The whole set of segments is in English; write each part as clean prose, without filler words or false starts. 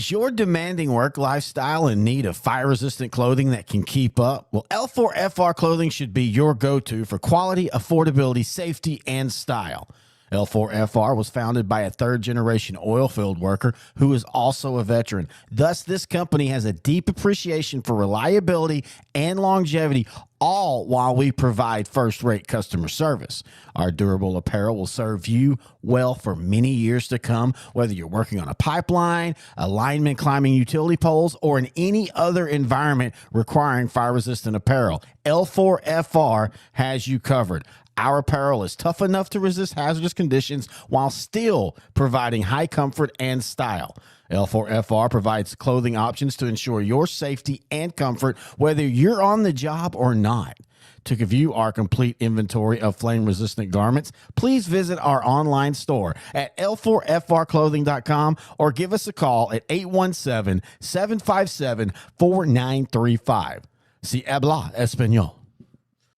Is your demanding work lifestyle in need of fire-resistant clothing that can keep up? Well, L4FR clothing should be your go-to for quality, affordability, safety, and style. L4FR was founded by a third-generation oil field worker who is also a veteran. Thus, this company has a deep appreciation for reliability and longevity, all while we provide first-rate customer service. Our durable apparel will serve you well for many years to come, whether you're working on a pipeline, a lineman climbing utility poles, or in any other environment requiring fire-resistant apparel. L4FR has you covered. Our apparel is tough enough to resist hazardous conditions while still providing high comfort and style. L4FR provides clothing options to ensure your safety and comfort, whether you're on the job or not. To view our complete inventory of flame-resistant garments, please visit our online store at l4frclothing.com or give us a call at 817-757-4935. Si habla español.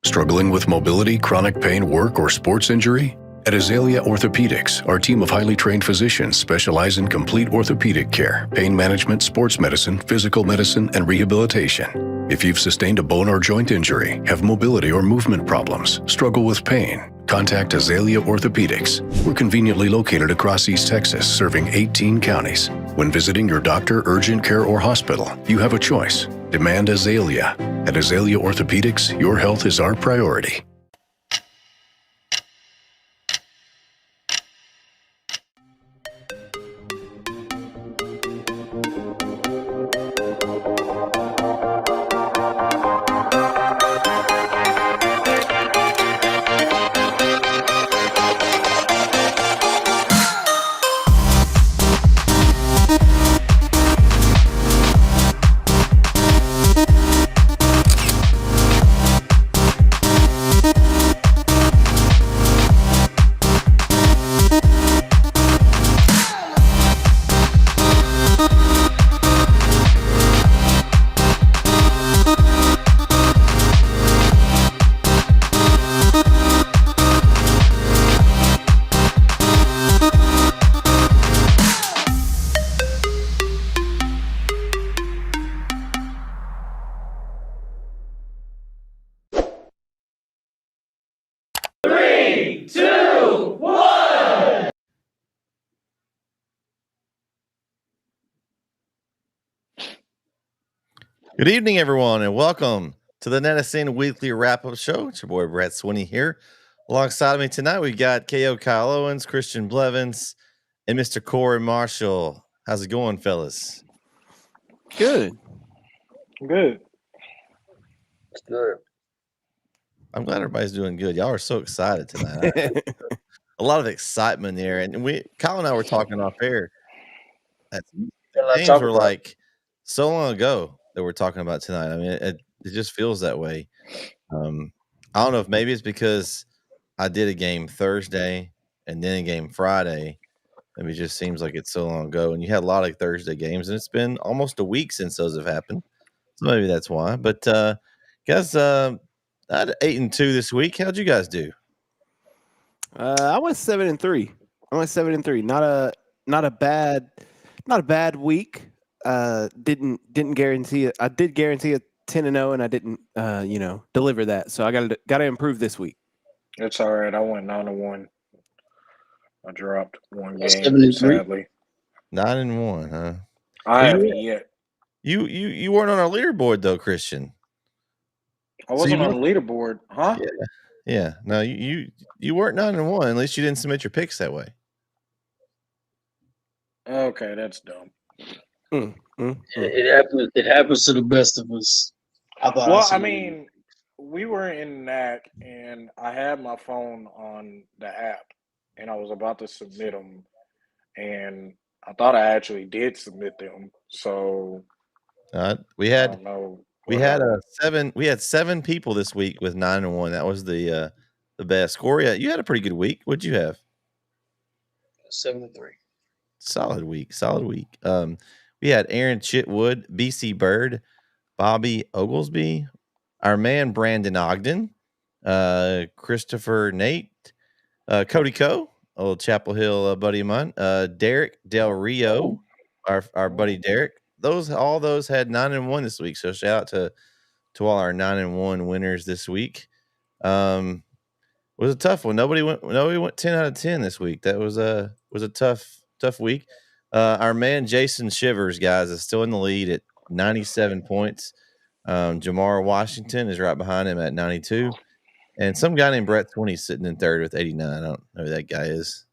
Struggling with mobility, chronic pain, work, or sports injury? At Azalea Orthopedics, our team of highly trained physicians specialize in complete orthopedic care, pain management, sports medicine, physical medicine, and rehabilitation. If you've sustained a bone or joint injury, have mobility or movement problems, struggle with pain, contact Azalea Orthopedics. We're conveniently located across East Texas, serving 18 counties. When visiting your doctor, urgent care, or hospital, you have a choice. Demand Azalea. At Azalea Orthopedics, your health is our priority. Good evening, everyone, and welcome to the NETSN Weekly Wrap-Up Show. It's your boy, Brett Swinney here. Alongside me tonight, we got KO Kyle Owens, Christian Blevins, and Mr. Corey Marshall. How's it going, fellas? Good. Good. It's good. I'm glad everybody's doing good. Y'all are so excited tonight. A lot of excitement there. And Kyle and I were talking off air. Games were like so long ago that we're talking about tonight. I mean, it just feels that way. I don't know if maybe it's because I did a game Thursday and then a game Friday. Maybe it just seems like it's so long ago. And you had a lot of Thursday games, and it's been almost a week since those have happened. So maybe that's why. But guys, I had 8-2 this week. How'd you guys do? I went 7-3. Not a bad week. Didn't guarantee it. I did guarantee a 10-0, and I didn't deliver that. So I got to improve this week. It's all right. I went 9-1. I dropped one game, 73. sadly. 9-1, huh? I haven't yet. You weren't on our leaderboard though, Christian. I wasn't on the leaderboard, huh? Yeah. No, you weren't 9-1. At least you didn't submit your picks that way. Okay, that's dumb. It happens to the best of us. I mean, we were in NAC, and I had my phone on the app, and I was about to submit them, and I thought I actually did submit them. So we had 7 people this week with 9-1. That was the best. Corey, you had a pretty good week. What'd you have? 7-3. Solid week. We had Aaron Chitwood, BC Bird, Bobby Oglesby, our man Brandon Ogden, Christopher Nate, Cody Coe, old Chapel Hill buddy of mine, Derek Del Rio, our buddy Derek. All those had 9-1 this week. So shout out to all our 9-1 winners this week. It was a tough one. Nobody went 10 out of 10 this week. That was a tough week. Our man Jason Shivers, guys, is still in the lead at 97 points. Jamar Washington is right behind him at 92. And some guy named Brett 20 sitting in third with 89. I don't know who that guy is.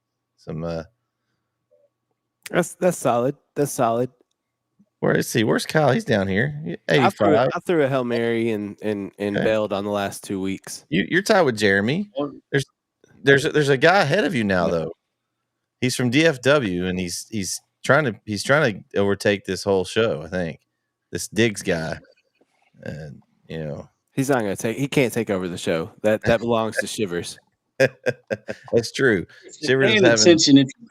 That's solid. That's solid. Where is he? Where's Kyle? He's down here. I 85. threw a Hail Mary and bailed on the last 2 weeks. You're tied with Jeremy. There's a guy ahead of you now, though. He's from DFW, and he's trying to overtake this whole show. I think this Diggs guy, and he's not going to he can't take over the show. That belongs to Shivers. That's true. If you're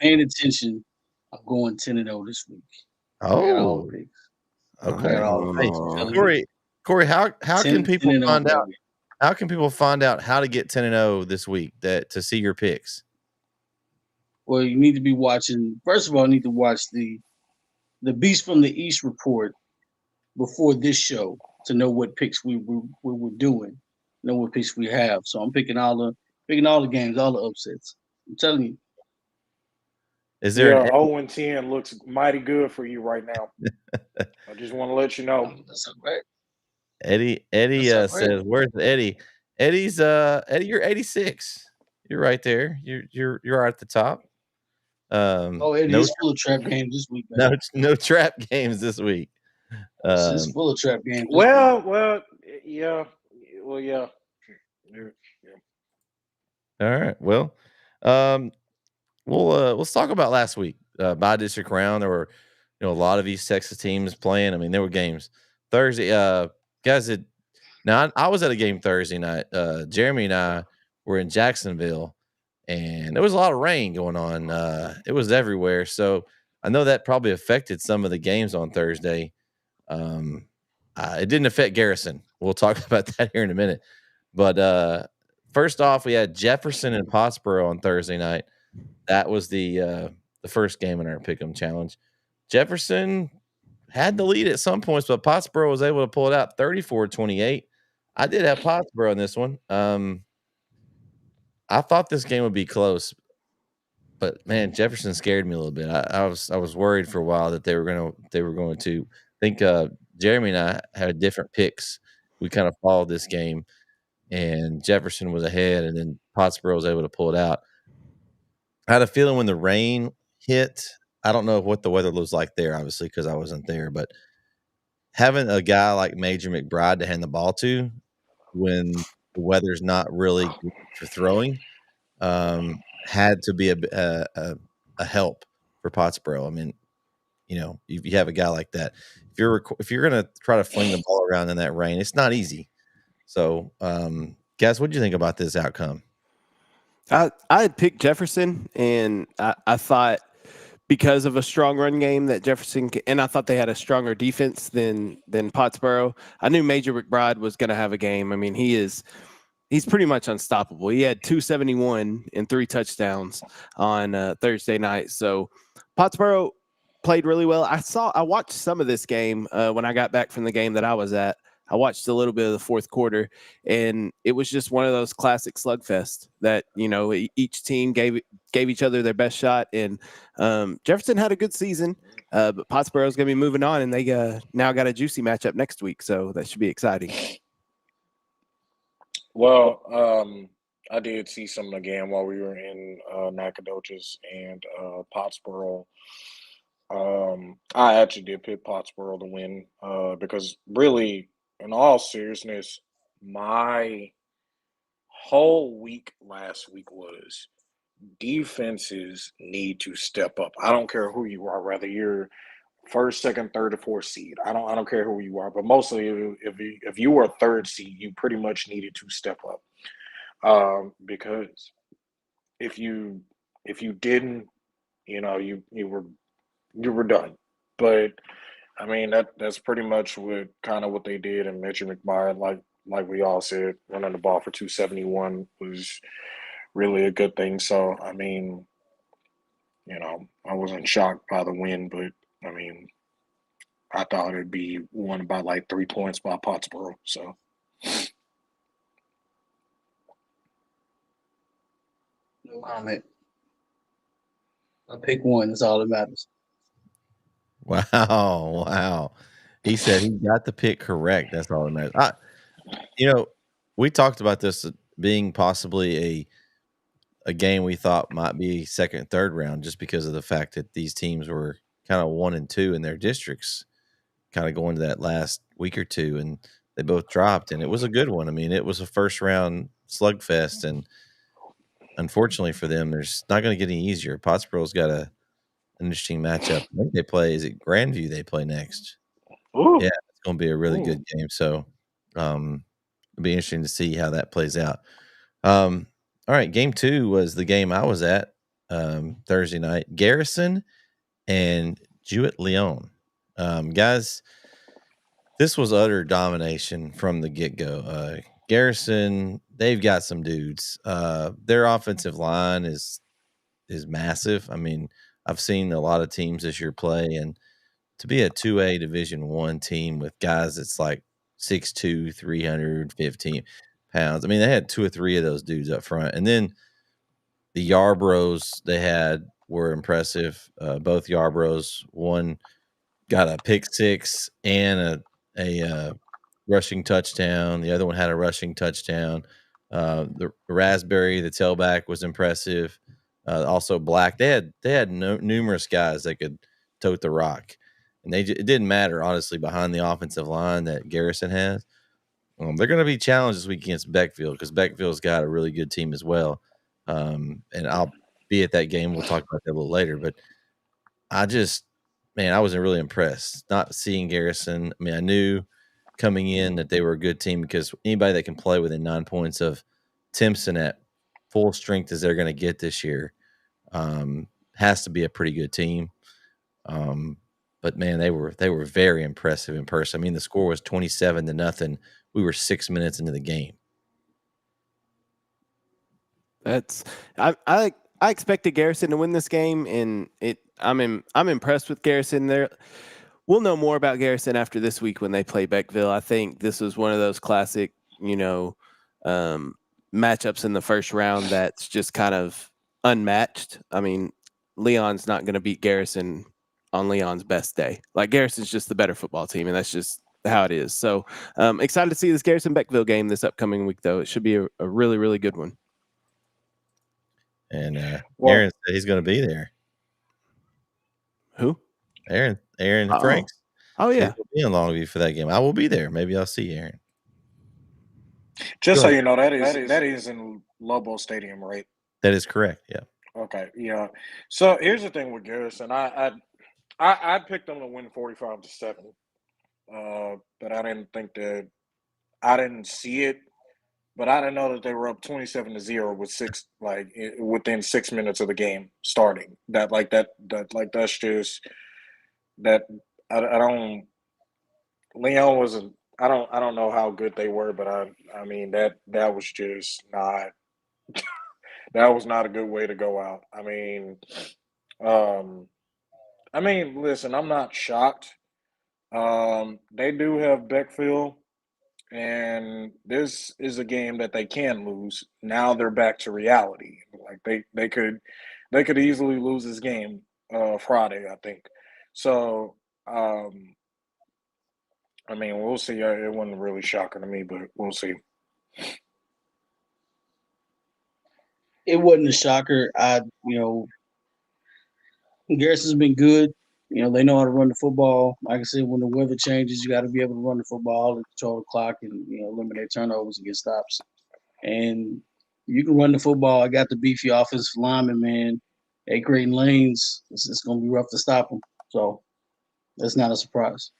paying attention, I'm going 10-0 this week. Oh, okay. Corey, how can people find out? How can people find out how to get 10-0 this week? To see your picks. Well, you need to be watching. First of all, you need to watch the Beast from the East report before this show to know what picks we were doing, know what picks we have. So I'm picking all the games, all the upsets. I'm telling you. Is there 0-10 looks mighty good for you right now. I just want to let you know. That's all right. Eddie says, "Where's Eddie? Eddie, you're 86. You're right there. You're right at the top. Eddie's full of trap games this week. Man. No trap games this week. It's full of trap games. Well, yeah. All right. Well, let's talk about last week. By district round, there were a lot of East Texas teams playing. I mean, there were games Thursday. Guys, I was at a game Thursday night. Jeremy and I were in Jacksonville, and there was a lot of rain going on. It was everywhere, so I know that probably affected some of the games on Thursday. It didn't affect Garrison. We'll talk about that here in a minute. But first off, we had Jefferson and Pottsboro on Thursday night. That was the first game in our Pick'em Challenge. Jefferson had the lead at some points, but Pottsboro was able to pull it out 34-28. I did have Pottsboro in this one. I thought this game would be close, but man, Jefferson scared me a little bit. I was worried for a while that they were going to. I think Jeremy and I had different picks. We kind of followed this game, and Jefferson was ahead, and then Pottsboro was able to pull it out. I had a feeling when the rain hit, I don't know what the weather was like there, obviously, because I wasn't there, but having a guy like Major McBride to hand the ball to when the weather's not really good for throwing had to be a help for Pottsboro. I mean, if you have a guy like that, if you're going to try to fling the ball around in that rain, it's not easy. So, guys, what do you think about this outcome? I had picked Jefferson, and I thought because of a strong run game that Jefferson and I thought they had a stronger defense than Pottsboro. I knew Major McBride was going to have a game. I mean, he's pretty much unstoppable. He had 271 and 3 touchdowns on Thursday night. So Pottsboro played really well. I watched some of this game when I got back from the game that I was at. I watched a little bit of the fourth quarter, and it was just one of those classic slugfest that, each team gave each other their best shot. And Jefferson had a good season, but Pottsboro's going to be moving on, and they now got a juicy matchup next week. So that should be exciting. Well, I did see some of the game while we were in Nacogdoches and Pottsboro. I actually did pick Pottsboro to win because really, in all seriousness, my whole week last week was defenses need to step up. I don't care who you are, whether you're first, second, third, or fourth seed. I don't care who you are, but mostly if you were a third seed, you pretty much needed to step up because if you didn't, you were done. But I mean that's pretty much what they did. And Mitchell McBride, like we all said, running the ball for 271 was really a good thing. So I mean, I wasn't shocked by the win, but I mean, I thought it'd be won by like 3 points by Pottsboro. So No comment. I pick one. That's all that matters. Wow, wow. He said he got the pick correct. That's all that matters. We talked about this being possibly a game we thought might be second, third round, just because of the fact that these teams were kind of 1 and 2 in their districts, kind of going to that last week or two, and they both dropped, and it was a good one. I mean, it was a first round slugfest, and unfortunately for them, there's not going to get any easier. Pottsboro's got an interesting matchup. I think they play. Is it Grandview they play next? ooh, Yeah, it's going to be a really ooh. good game. So, it'll be interesting to see how that plays out. All right, game 2 was the game I was at Thursday night. Garrison and Jewett Leon. Guys, this was utter domination from the get-go. Garrison, they've got some dudes. Their offensive line is massive. I mean, I've seen a lot of teams this year play, and to be a 2A Division I team with guys that's like 6'2", 315 pounds. I mean, they had 2 or 3 of those dudes up front. And then the Yarbros they had were impressive. Both Yarbros, one got a pick six and a rushing touchdown. The other one had a rushing touchdown. The Raspberry, the tailback, was impressive. Also Black. They had numerous guys that could tote the rock, and it didn't matter honestly behind the offensive line that Garrison has. They're going to be challenged this week against Beckville because Beckville's got a really good team as well. And I'll be at that game. We'll talk about that a little later. But I was really impressed not seeing Garrison. I mean, I knew coming in that they were a good team because anybody that can play within 9 points of Timpson at full strength as they're going to get this year has to be a pretty good team. But man, they were very impressive in person. I mean, the score was 27-0. We were 6 minutes into the game. I expected Garrison to win this game, and I'm impressed with Garrison. We'll know more about Garrison after this week when they play Beckville. I think this was one of those classic, matchups in the first round that's just kind of unmatched. I mean, Leon's not going to beat Garrison on Leon's best day. Like, Garrison's just the better football team, and that's just how it is. So excited to see this Garrison Beckville game this upcoming week, though. It should be a really, really good one. And Aaron said he's going to be there. Who? Aaron Franks. Oh yeah, he'll be in Longview for that game. I will be there. Maybe I'll see Aaron. Just so you know, that is in Lobo Stadium, right? That is correct. Yeah. Okay. Yeah. So here's the thing with Garrison. I picked them to win 45-7. But I didn't see it. But I didn't know that they were up 27-0 with within 6 minutes of the game starting. That's just that I don't. Leon wasn't. I don't know how good they were, but I mean that was just not. That was not a good way to go out. Listen, I'm not shocked. They do have Beckville, and this is a game that they can lose. Now they're back to reality. Like they could easily lose this game Friday, I think. So we'll see. It wasn't really shocking to me, but we'll see. It wasn't a shocker. Garrison's been good. They know how to run the football. Like I said, when the weather changes, you got to be able to run the football and control the clock and eliminate turnovers and get stops. And you can run the ball. I got the beefy offensive lineman, man. They creating lanes. It's going to be rough to stop them. So that's not a surprise.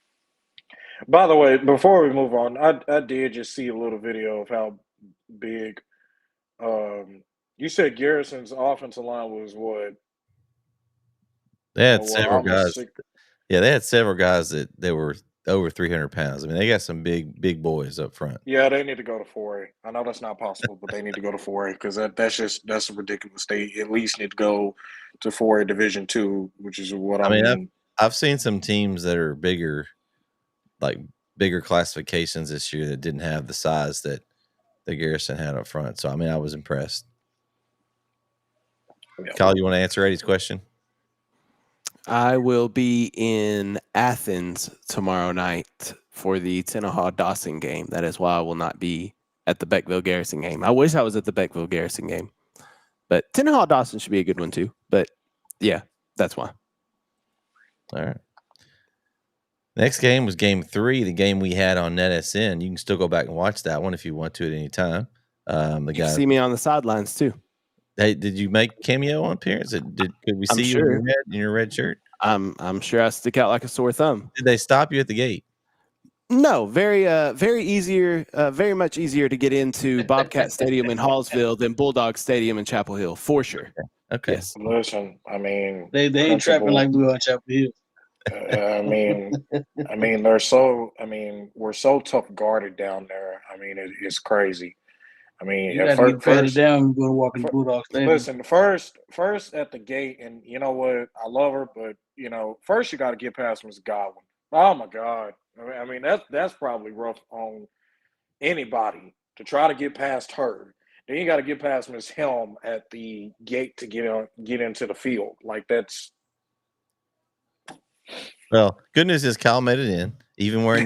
By the way, before we move on, I did just see a little video of how big. You said Garrison's offensive line was what? They had several almost guys. Yeah, they had several guys that they were over 300 pounds. I mean, they got some big boys up front. Yeah, they need to go to 4A. I know that's not possible, but they need to go to 4A because that's ridiculous. They at least need to go to 4A Division II, which is what I mean. I've seen some teams that are bigger, like bigger classifications this year that didn't have the size that the Garrison had up front. So I mean, I was impressed. Yeah. Kyle, you want to answer Eddie's question? I will be in Athens tomorrow night for the Tenaha Dawson game. That is why I will not be at the Beckville Garrison game. I wish I was at the Beckville Garrison game, but Tenaha Dawson should be a good one too. But yeah, that's why. All right. Next game was game 3, the game we had on NETSN. You can still go back and watch that one if you want to at any time. You can see me on the sidelines too. Hey, did you make cameo on appearance? Could we see you sure. in your red shirt? I'm sure I stick out like a sore thumb. Did they stop you at the gate? No, very much easier to get into Bobcat Stadium in Hallsville than Bulldog Stadium in Chapel Hill, for sure. Okay. Yes. Listen, I mean, They ain't trapping like we are on Chapel Hill. I mean, we're so tough guarded down there. I mean, it's crazy. I mean, You got to get patted down. We're going to walk in the Bulldog Stadium. Listen, first at the gate, and you know what? I love her, but you know, first you got to get past Miss Godwin. Oh my God! I mean that's probably rough on anybody to try to get past her. Then you got to get past Miss Helm at the gate to get into the field. Like that's. Well, good news is Kyle made it in, even wearing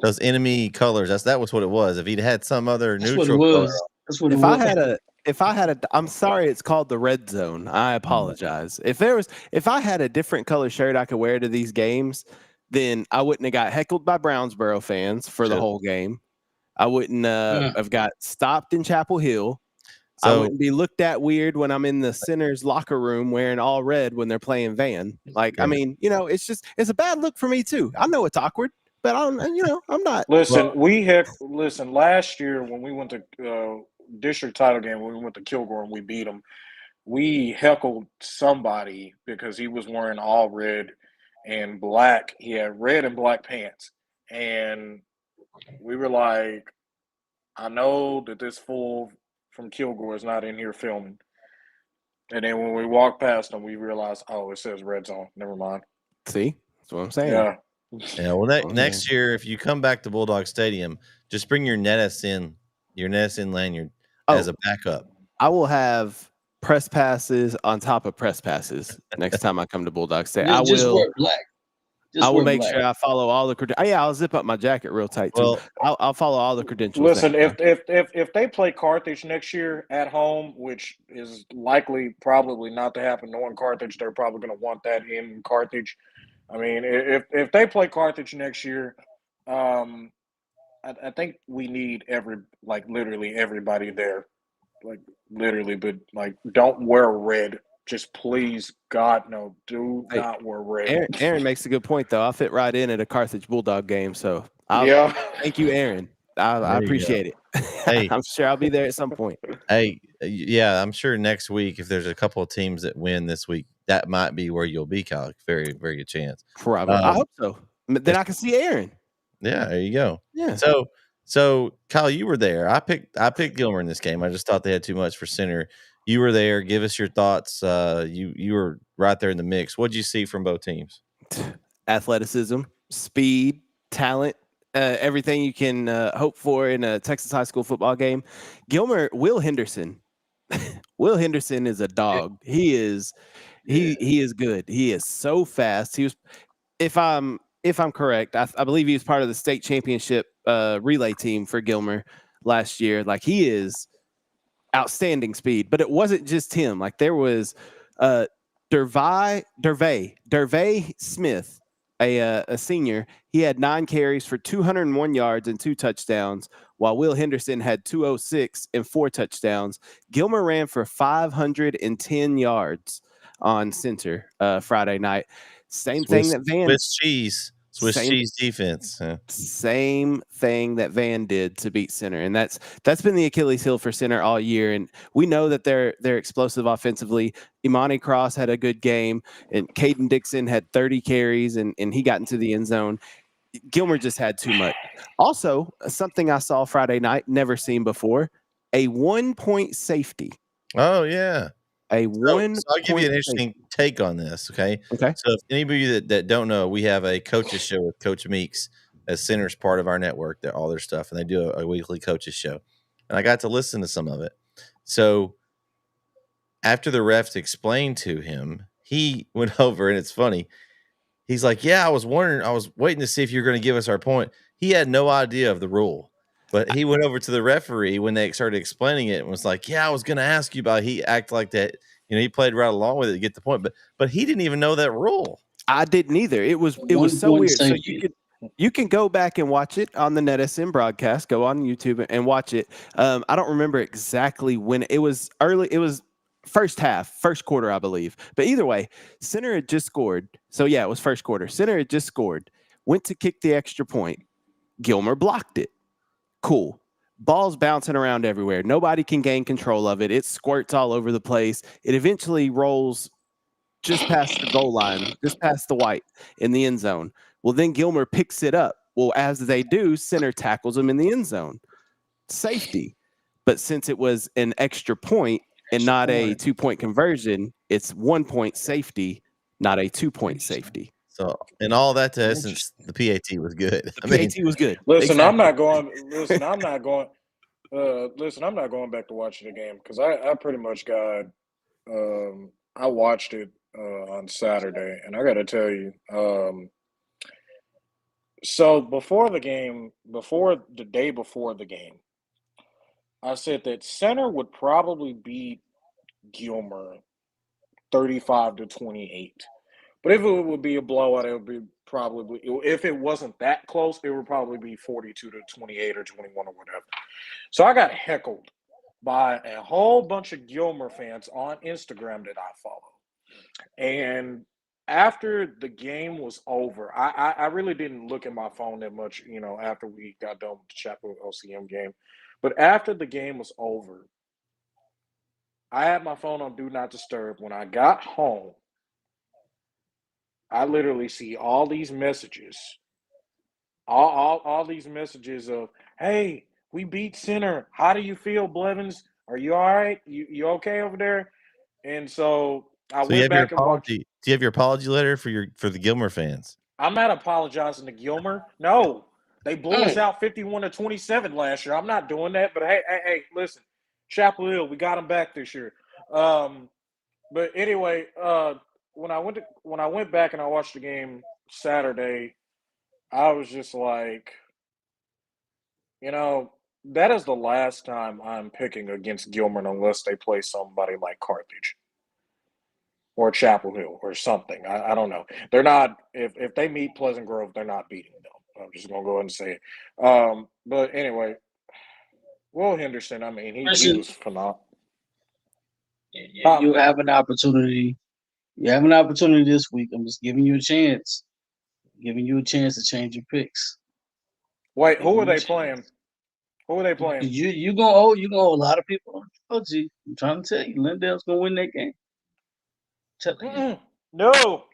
those enemy colors. That was what it was. If he'd had some other neutral color, that's what it was. If I had a, I'm sorry, it's called the red zone. I apologize. If I had a different color shirt I could wear to these games, then I wouldn't have got heckled by Brownsboro fans for the whole game. I wouldn't have got stopped in Chapel Hill. I wouldn't be looked at weird when I'm in the center's locker room wearing all red when they're playing Van. Like, I mean, you know, it's a bad look for me too. I know it's awkward, but I'm not. Listen, last year when we went to district title game, when we went to Kilgore and we beat them, we heckled somebody because he was wearing all red and black. He had red and black pants. And we were like, I know that this fool from Kilgore is not in here filming. And then when we walked past him, we realized, oh, it says red zone. Never mind. See? That's what I'm saying. Yeah. Yeah, well, next year, if you come back to Bulldog Stadium, just bring your NETSN lanyard as a backup. I will have press passes on top of press passes next time I come to Bulldog Stadium. Just wear black. I will make sure I follow all the credentials. Yeah, I'll zip up my jacket real tight too. I'll follow all the credentials. Listen, if they play Carthage next year at home, which is likely probably not to happen, knowing Carthage, they're probably going to want that in Carthage. I mean, if they play Carthage next year, I think we need literally everybody there, like literally. But like, don't wear red. Just please, God, no, do not wear red. Aaron makes a good point, though. I'll fit right in at a Carthage Bulldog game. So thank you, Aaron. I appreciate it. Hey, I'm sure I'll be there at some point. Hey, yeah, I'm sure next week, if there's a couple of teams that win this week, that might be where you'll be, Kyle. Very, very good chance. Probably. I hope so. Then I can see Aaron. Yeah, there you go. Yeah. So Kyle, you were there. I picked Gilmer in this game. I just thought they had too much for center. You were there. Give us your thoughts. You were right there in the mix. What did you see from both teams? Athleticism, speed, talent, everything you can hope for in a Texas high school football game. Gilmer, Will Henderson. Will Henderson is a dog. He is good. He is so fast. He was, if I'm correct, I believe he was part of the state championship relay team for Gilmer last year. Like, he is outstanding speed, but it wasn't just him. Like, there was Dervay Smith, a senior. He had 9 carries for 201 yards and 2 touchdowns, while Will Henderson had 206 and 4 touchdowns. Gilmer ran for 510 yards on center Friday night. Same thing that Van Swiss cheese defense. Same thing that Van did to beat center, and that's been the Achilles heel for center all year. And we know that they're explosive offensively. Imani Cross had a good game, and Caden Dixon had 30 carries, and he got into the end zone. Gilmer just had too much. Also, something I saw Friday night, never seen before, a 1-point safety. Oh yeah. A So I'll give you an 1 point interesting take on this. Okay. Okay. So if anybody that don't know, we have a coaches show with Coach Meeks as Center's part of our network. They're all their stuff, and they do a weekly coaches show. And I got to listen to some of it. So after the refs explained to him, he went over, and it's funny. He's like, "Yeah, I was waiting to see if you're going to give us our point." He had no idea of the rule, but he went over to the referee when they started explaining it and was like, "Yeah, I was going to ask you about." He acted like that, he played right along with it to get the point, but he didn't even know that rule. I didn't either. It was 1 so point weird. safety. So you can go back and watch it on the NETSN broadcast. Go on YouTube and watch it. I don't remember exactly when it was early. It was first quarter, I believe. But either way, Center had just scored. So yeah, it was first quarter. Center had just scored. Went to kick the extra point. Gilmer blocked it. Cool. Ball's bouncing around everywhere. Nobody can gain control of it. It squirts all over the place. It eventually rolls just past the goal line, just past the white in the end zone. Well, then Gilmer picks it up. Well, as they do, Center tackles him in the end zone. Safety. But since it was an extra point and not a 2-point conversion, it's 1 point safety, not a 2-point safety. So, and all that to essence, the PAT was good. PAT was good. Listen, Exactly. I'm not going back to watching the game because I pretty much got I watched it on Saturday, and I got to tell you, so before the day before the game, I said that Center would probably beat Gilmer 35-28. But if it would be a blowout, it would be probably, if it wasn't that close, it would probably be 42-28 or 21 or whatever. So I got heckled by a whole bunch of Gilmer fans on Instagram that I follow. And after the game was over, I really didn't look at my phone that much, after we got done with the Chapel LCM game. But after the game was over, I had my phone on Do Not Disturb. When I got home, I literally see all these messages, all these messages of, "Hey, we beat Center. How do you feel, Blevins? Are you all right? You okay over there?" And so I went back and watched. Do you have your apology letter for the Gilmer fans? I'm not apologizing to Gilmer. No, they blew us out 51-27 last year. I'm not doing that. But hey, listen, Chapel Hill, we got them back this year. But anyway, when I went back and I watched the game Saturday, I was just like, that is the last time I'm picking against Gilmer unless they play somebody like Carthage or Chapel Hill or something. I don't know. They're not, if they meet Pleasant Grove, they're not beating them. I'm just gonna go ahead and say it. But anyway, Will Henderson, I mean, he was phenomenal. You have an opportunity. You have an opportunity this week. I'm just giving you a chance. Giving you a chance to change your picks. Wait, who are they playing? Who are they playing? You gonna owe a lot of people. Oh, gee, I'm trying to tell you, Lindell's gonna win that game. No. All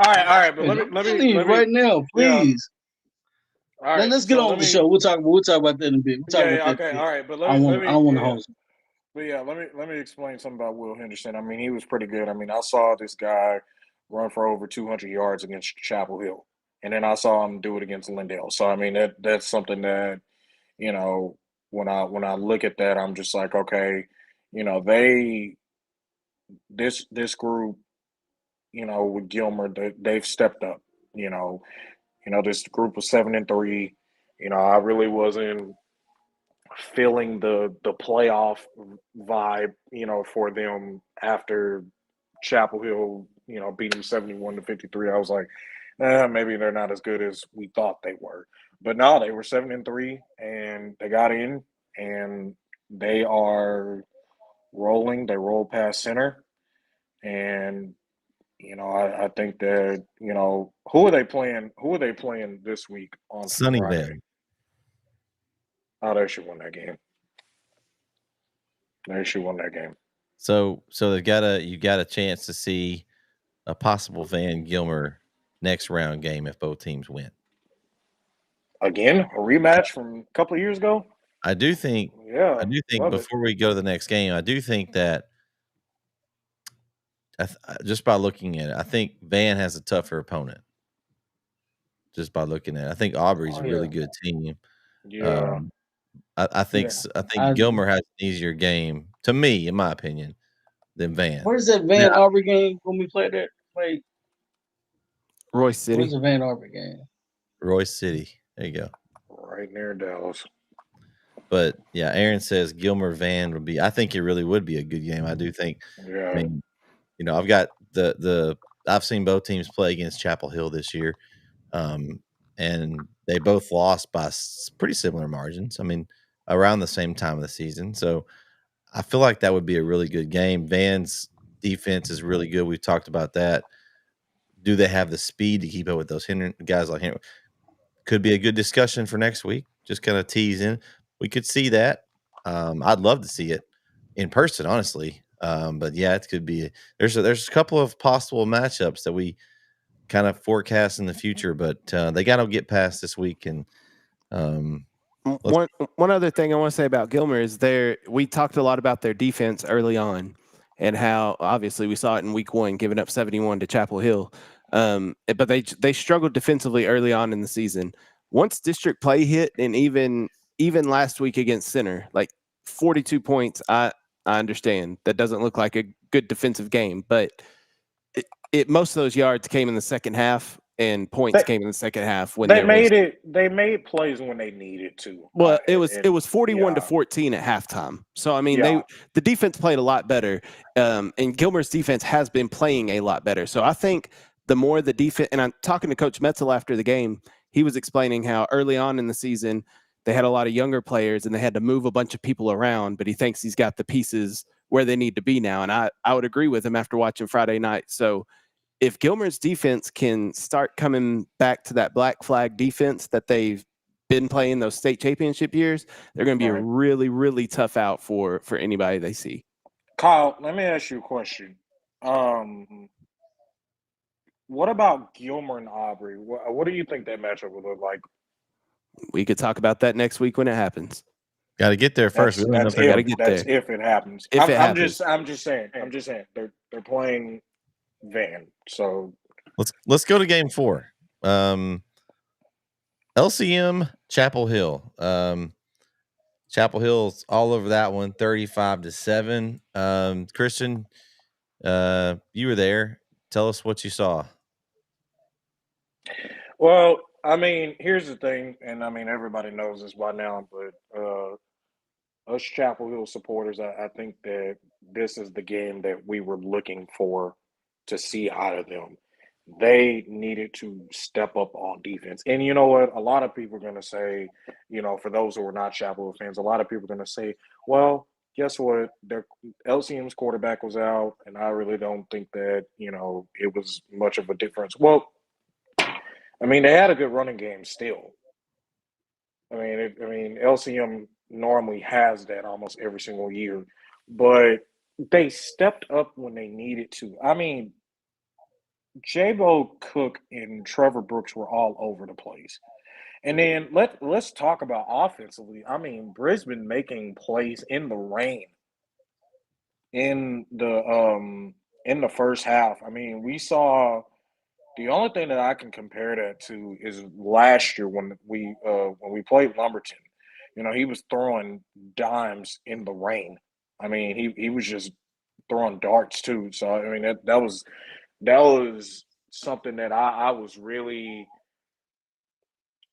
right, but let me right now, please. Yeah. All right, let's get on with the show. We'll talk about that in a bit. Okay, all right, but I want to host. But yeah, let me explain something about Will Henderson. I mean, he was pretty good. I mean, I saw this guy run for over 200 yards against Chapel Hill, and then I saw him do it against Lindell. So I mean, that's something that, when I look at that, I'm just like, okay, this group, with Gilmer, they've stepped up. This group was 7-3. I really wasn't feeling the playoff vibe, for them after Chapel Hill, beat them 71-53. I was like, maybe they're not as good as we thought they were. But no, they were 7-3 and they got in and they are rolling. They rolled past Center. And, I think that, who are they playing? Who are they playing this week on Sunnyvale? Friday? Oh, they should win that game. They should win that game. So you got a chance to see a possible Van Gilmer next round game if both teams win. Again, a rematch from a couple of years ago? I do think love it. before we go to the next game, I do think that just by looking at it, I think Van has a tougher opponent. Just by looking at it, I think Aubrey's Oh a yeah, really good team. Yeah. Um, I think yeah. I think I Gilmer has an easier game to me, in my opinion, than Van. Where's that Yeah, Van Aubrey game when we played that? Wait, Royce where's City. the Van Aubrey game? Royce City. There you go. Right near Dallas. But yeah, Aaron says Gilmer Van would be. I think it really would be a good game. I do think. I Yeah. mean, I've got I've seen both teams play against Chapel Hill this year, and they both lost by pretty similar margins. I mean, around the same time of the season. So I feel like that would be a really good game. Van's defense is really good. We've talked about that. Do they have the speed to keep up with those guys like Henry? Could be a good discussion for next week. Just kind of tease in. We could see that. I'd love to see it in person, honestly. But yeah, it could be. There's a couple of possible matchups that we kind of forecast in the future, but they got to get past this week. And let's One other thing I want to say about Gilmer is we talked a lot about their defense early on and how obviously we saw it in week 1 giving up 71 to Chapel Hill. But they struggled defensively early on in the season. Once district play hit, and even last week against Center, like 42 points, I understand that doesn't look like a good defensive game, but most of those yards came in the second half and points They, came in the second half when they there was. made it. They made plays when they needed to. Well, it was 41 to Yeah. 14 at halftime. So I mean, Yeah. the defense played a lot better, and Gilmer's defense has been playing a lot better. So I think the more the defense, and I'm talking to Coach Metzel after the game, he was explaining how early on in the season they had a lot of younger players and they had to move a bunch of people around, but he thinks he's got the pieces where they need to be now. And I would agree with him after watching Friday night. So if Gilmer's defense can start coming back to that black flag defense that they've been playing those state championship years, they're going to be a Right. really, really tough out for anybody they see. Kyle, let me ask you a question. What about Gilmer and Aubrey? What do you think that matchup would look like? We could talk about that next week when it happens. got to get there first. We don't know if they're gotta get That's there. if it happens. If it I'm happens. just saying. They're playing Van. So let's go to game 4. LCM Chapel Hill. Chapel Hill's all over that one, 35-7. Christian, you were there. Tell us what you saw. well, I mean, here's the thing, and I mean everybody knows this by now, but us Chapel Hill supporters, I think that this is the game that we were looking for to see out of them. They needed to step up on defense. And you know what? A lot of people are going to say, for those who are not Chapel Hill fans, a lot of people are going to say, well, guess what? Their LCM's quarterback was out, and I really don't think that, it was much of a difference. Well, I mean, they had a good running game still. LCM normally has that almost every single year, but they stepped up when they needed to. I mean, Jabo Cook and Trevor Brooks were all over the place. And then let's talk about offensively. I mean, Brisbane making plays in the rain in the first half. I mean, we saw the only thing that I can compare that to is last year when we played Lumberton. He was throwing dimes in the rain. I mean, he was just throwing darts too. So I mean that was something that I was really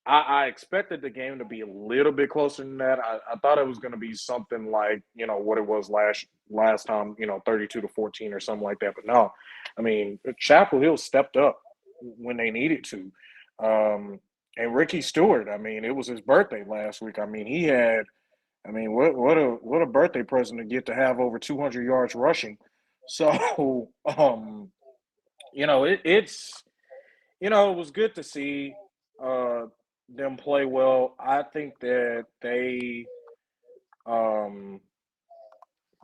I expected the game to be a little bit closer than that. I thought it was going to be something like what it was last time, 32-14 or something like that. But no, I mean Chapel Hill stepped up when they needed to, and Ricky Stewart. I mean, it was his birthday last week. I mean, he had. I mean, what a birthday present to get to have over 200 yards rushing. So, it was good to see uh, them play well. I think that um,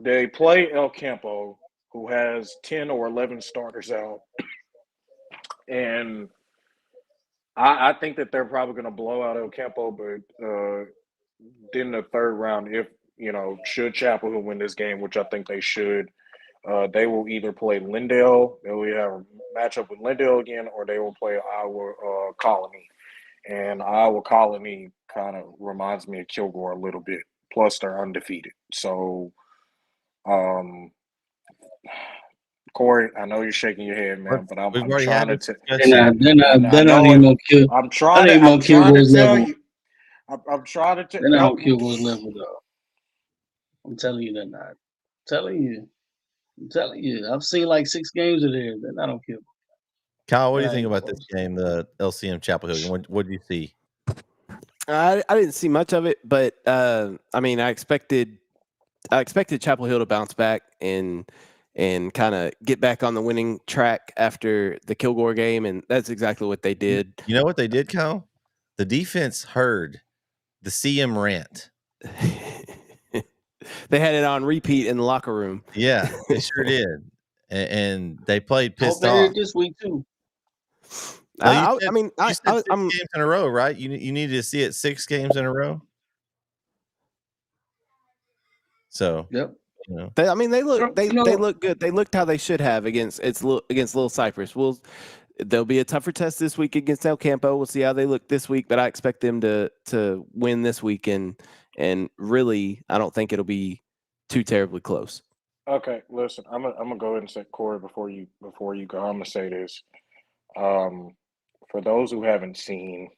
they play El Campo, who has 10 or 11 starters out, and I think that they're probably going to blow out El Campo, but then the third round, if should Chapel Hill win this game, which I think they should, they will either play Lindale, they will have a matchup with Lindale again, or they will play Iowa Colony. And Iowa Colony kind of reminds me of Kilgore a little bit. Plus, they're undefeated. So, Corey, I know you're shaking your head, man, but I'm already trying had to. this discussion. They're not know even it. gonna kill. I'm trying to tell you. I'm trying to tell They're not on Kilgore's level, though. I'm telling you, they're not. I'm telling you. I've seen like 6 games of theirs. They're not on Kilgore. Kyle, what do you think about this game, the LCM Chapel Hill? What do you see? I didn't see much of it, but I mean, I expected Chapel Hill to bounce back and kind of get back on the winning track after the Kilgore game, and that's exactly what they did. You know what they did, Kyle? The defense heard the CM rant. They had it on repeat in the locker room. Yeah, they sure did, and they played pissed off. off This week too. I'm 6 games in a row, right? You needed to see it 6 games in a row. So yep. They look good. They looked how they should have against Little Cypress. There'll be a tougher test this week against El Campo. We'll see how they look this week, but I expect them to win this week, and really, I don't think it'll be too terribly close. Okay, listen, I'm gonna go ahead and say, Corey, before you go, I'm gonna say this. For those who haven't seen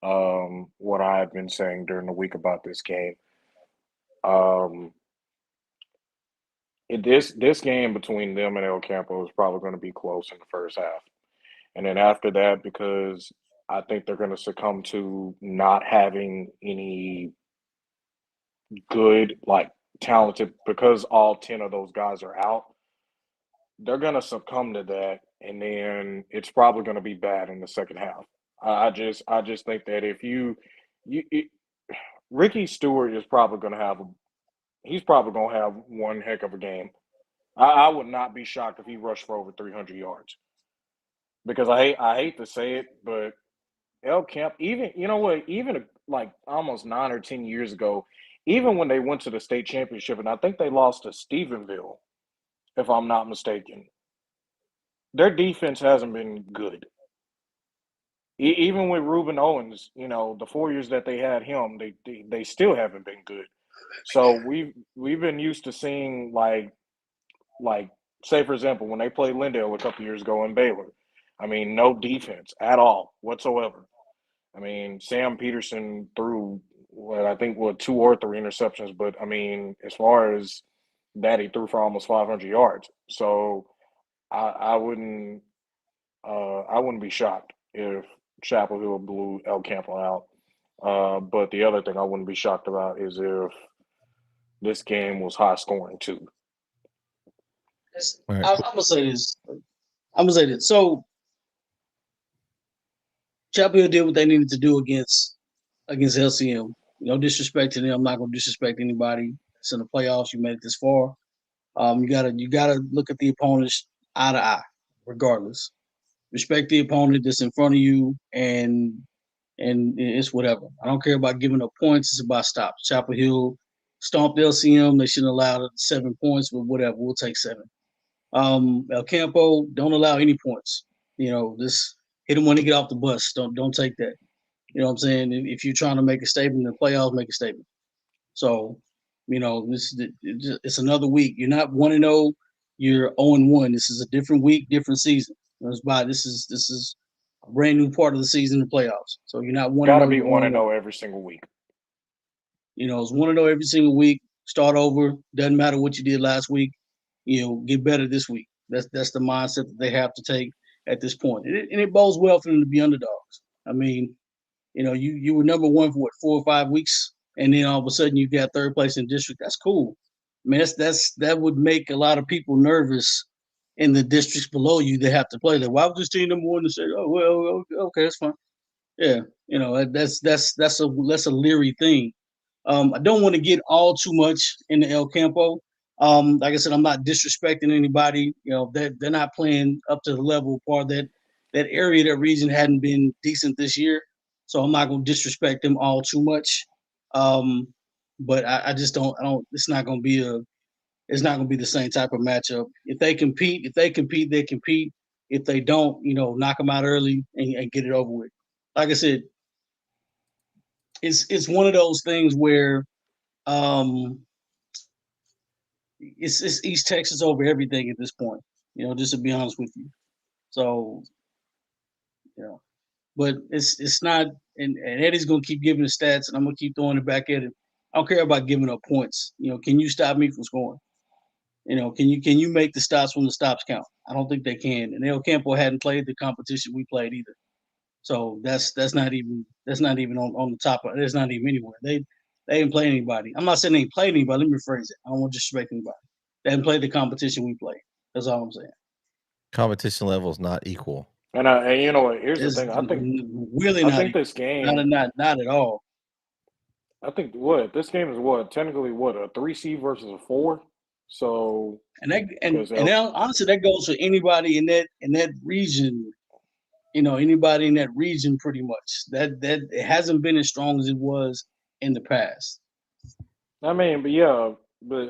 what I've been saying during the week about this game, this game between them and El Campo is probably going to be close in the first half. And then after that, because I think they're going to succumb to not having any good, like, talented, because all 10 of those guys are out, they're going to succumb to that, and then it's probably going to be bad in the second half. I just think that if Ricky Stewart is probably going to have one heck of a game. I would not be shocked if he rushed for over 300 yards. Because I hate to say it, but El Camp, even like almost 9 or 10 years ago, even when they went to the state championship, and I think they lost to Stephenville, if I'm not mistaken, their defense hasn't been good. Even with Reuben Owens, the 4 years that they had him, they still haven't been good. So we've been used to seeing like say for example when they played Lindale a couple years ago in Baylor, I mean no defense at all whatsoever. I mean Sam Peterson threw I think 2 or 3 interceptions, but I mean as far as that, he threw for almost 500 yards. So I wouldn't be shocked if Chapel Hill blew El Campo out. But the other thing I wouldn't be shocked about is if this game was high scoring too. Right. I'm gonna say this. So Chapel Hill did what they needed to do against LCM. No disrespect to them. I'm not gonna disrespect anybody that's in the playoffs. You made it this far. You gotta look at the opponents eye to eye, regardless. Respect the opponent that's in front of you, and it's whatever. I don't care about giving up points. It's about stops. Chapel Hill stomped LCM. They shouldn't allow 7 points, but whatever. We'll take 7. El Campo, don't allow any points. Just hit them when they get off the bus. Don't take that. You know what I'm saying? If you're trying to make a statement in the playoffs, make a statement. So, it's another week. You're not 1-0. You're 0-1. This is a different week, different season. This is a brand new part of the season, the playoffs. So you're not 1-0. Got to be 1-0 every single week. It's 1-0 every single week. Start over. Doesn't matter what you did last week. Get better this week. That's the mindset that they have to take at this point. And it bodes well for them to be underdogs. I mean, you were number 1 for 4 or 5 weeks, and then all of a sudden you got 3rd place in district. That's cool. I mean, that would make a lot of people nervous in the districts below you that have to play that. Why would this team number 1 to say, oh well, okay, that's fine. Yeah, that's a leery thing. I don't want to get all too much into El Campo. Like I said, I'm not disrespecting anybody. They're not playing up to the level part that area, that region hadn't been decent this year. So I'm not going to disrespect them all too much. But I just don't. I don't. It's not going to be the same type of matchup. If they compete, they compete. If they don't, knock them out early and get it over with. Like I said, it's one of those things where it's East Texas over everything at this point. Just to be honest with you. So, but it's not. And Eddie's gonna keep giving the stats, and I'm gonna keep throwing it back at him. I don't care about giving up points. Can you stop me from scoring? Can you make the stops when the stops count? I don't think they can. And El Campo hadn't played the competition we played either. So that's not even on the top of. It's not even anywhere. They ain't played anybody. I'm not saying they ain't played anybody. Let me rephrase it. I don't want to disrespect anybody. They haven't played the competition we played. That's all I'm saying. Competition level is not equal. And you know what? Here's the thing. I think this game. Not at all. I think this game is technically a 3 seed versus a 4. So honestly, that goes for anybody in that region. Anybody in that region, pretty much. That it hasn't been as strong as it was in the past. I mean, but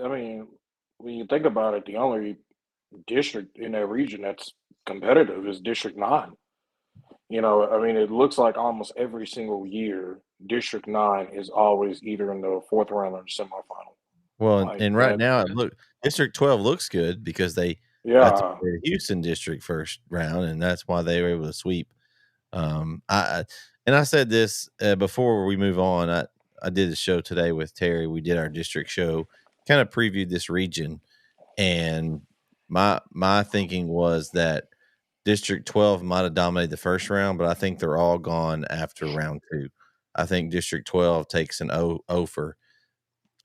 when you think about it, the only district in that region that's competitive is District 9. It looks like almost every single year, District 9 is always either in the fourth round or the semifinal. Well, and right now, District 12 looks good because they got to play the Houston District first round, and that's why they were able to sweep. I said this before we move on. I did a show today with Terry. We did our district show, kind of previewed this region, and my thinking was that District 12 might have dominated the first round, but I think they're all gone after round 2. I think District 12 takes an over,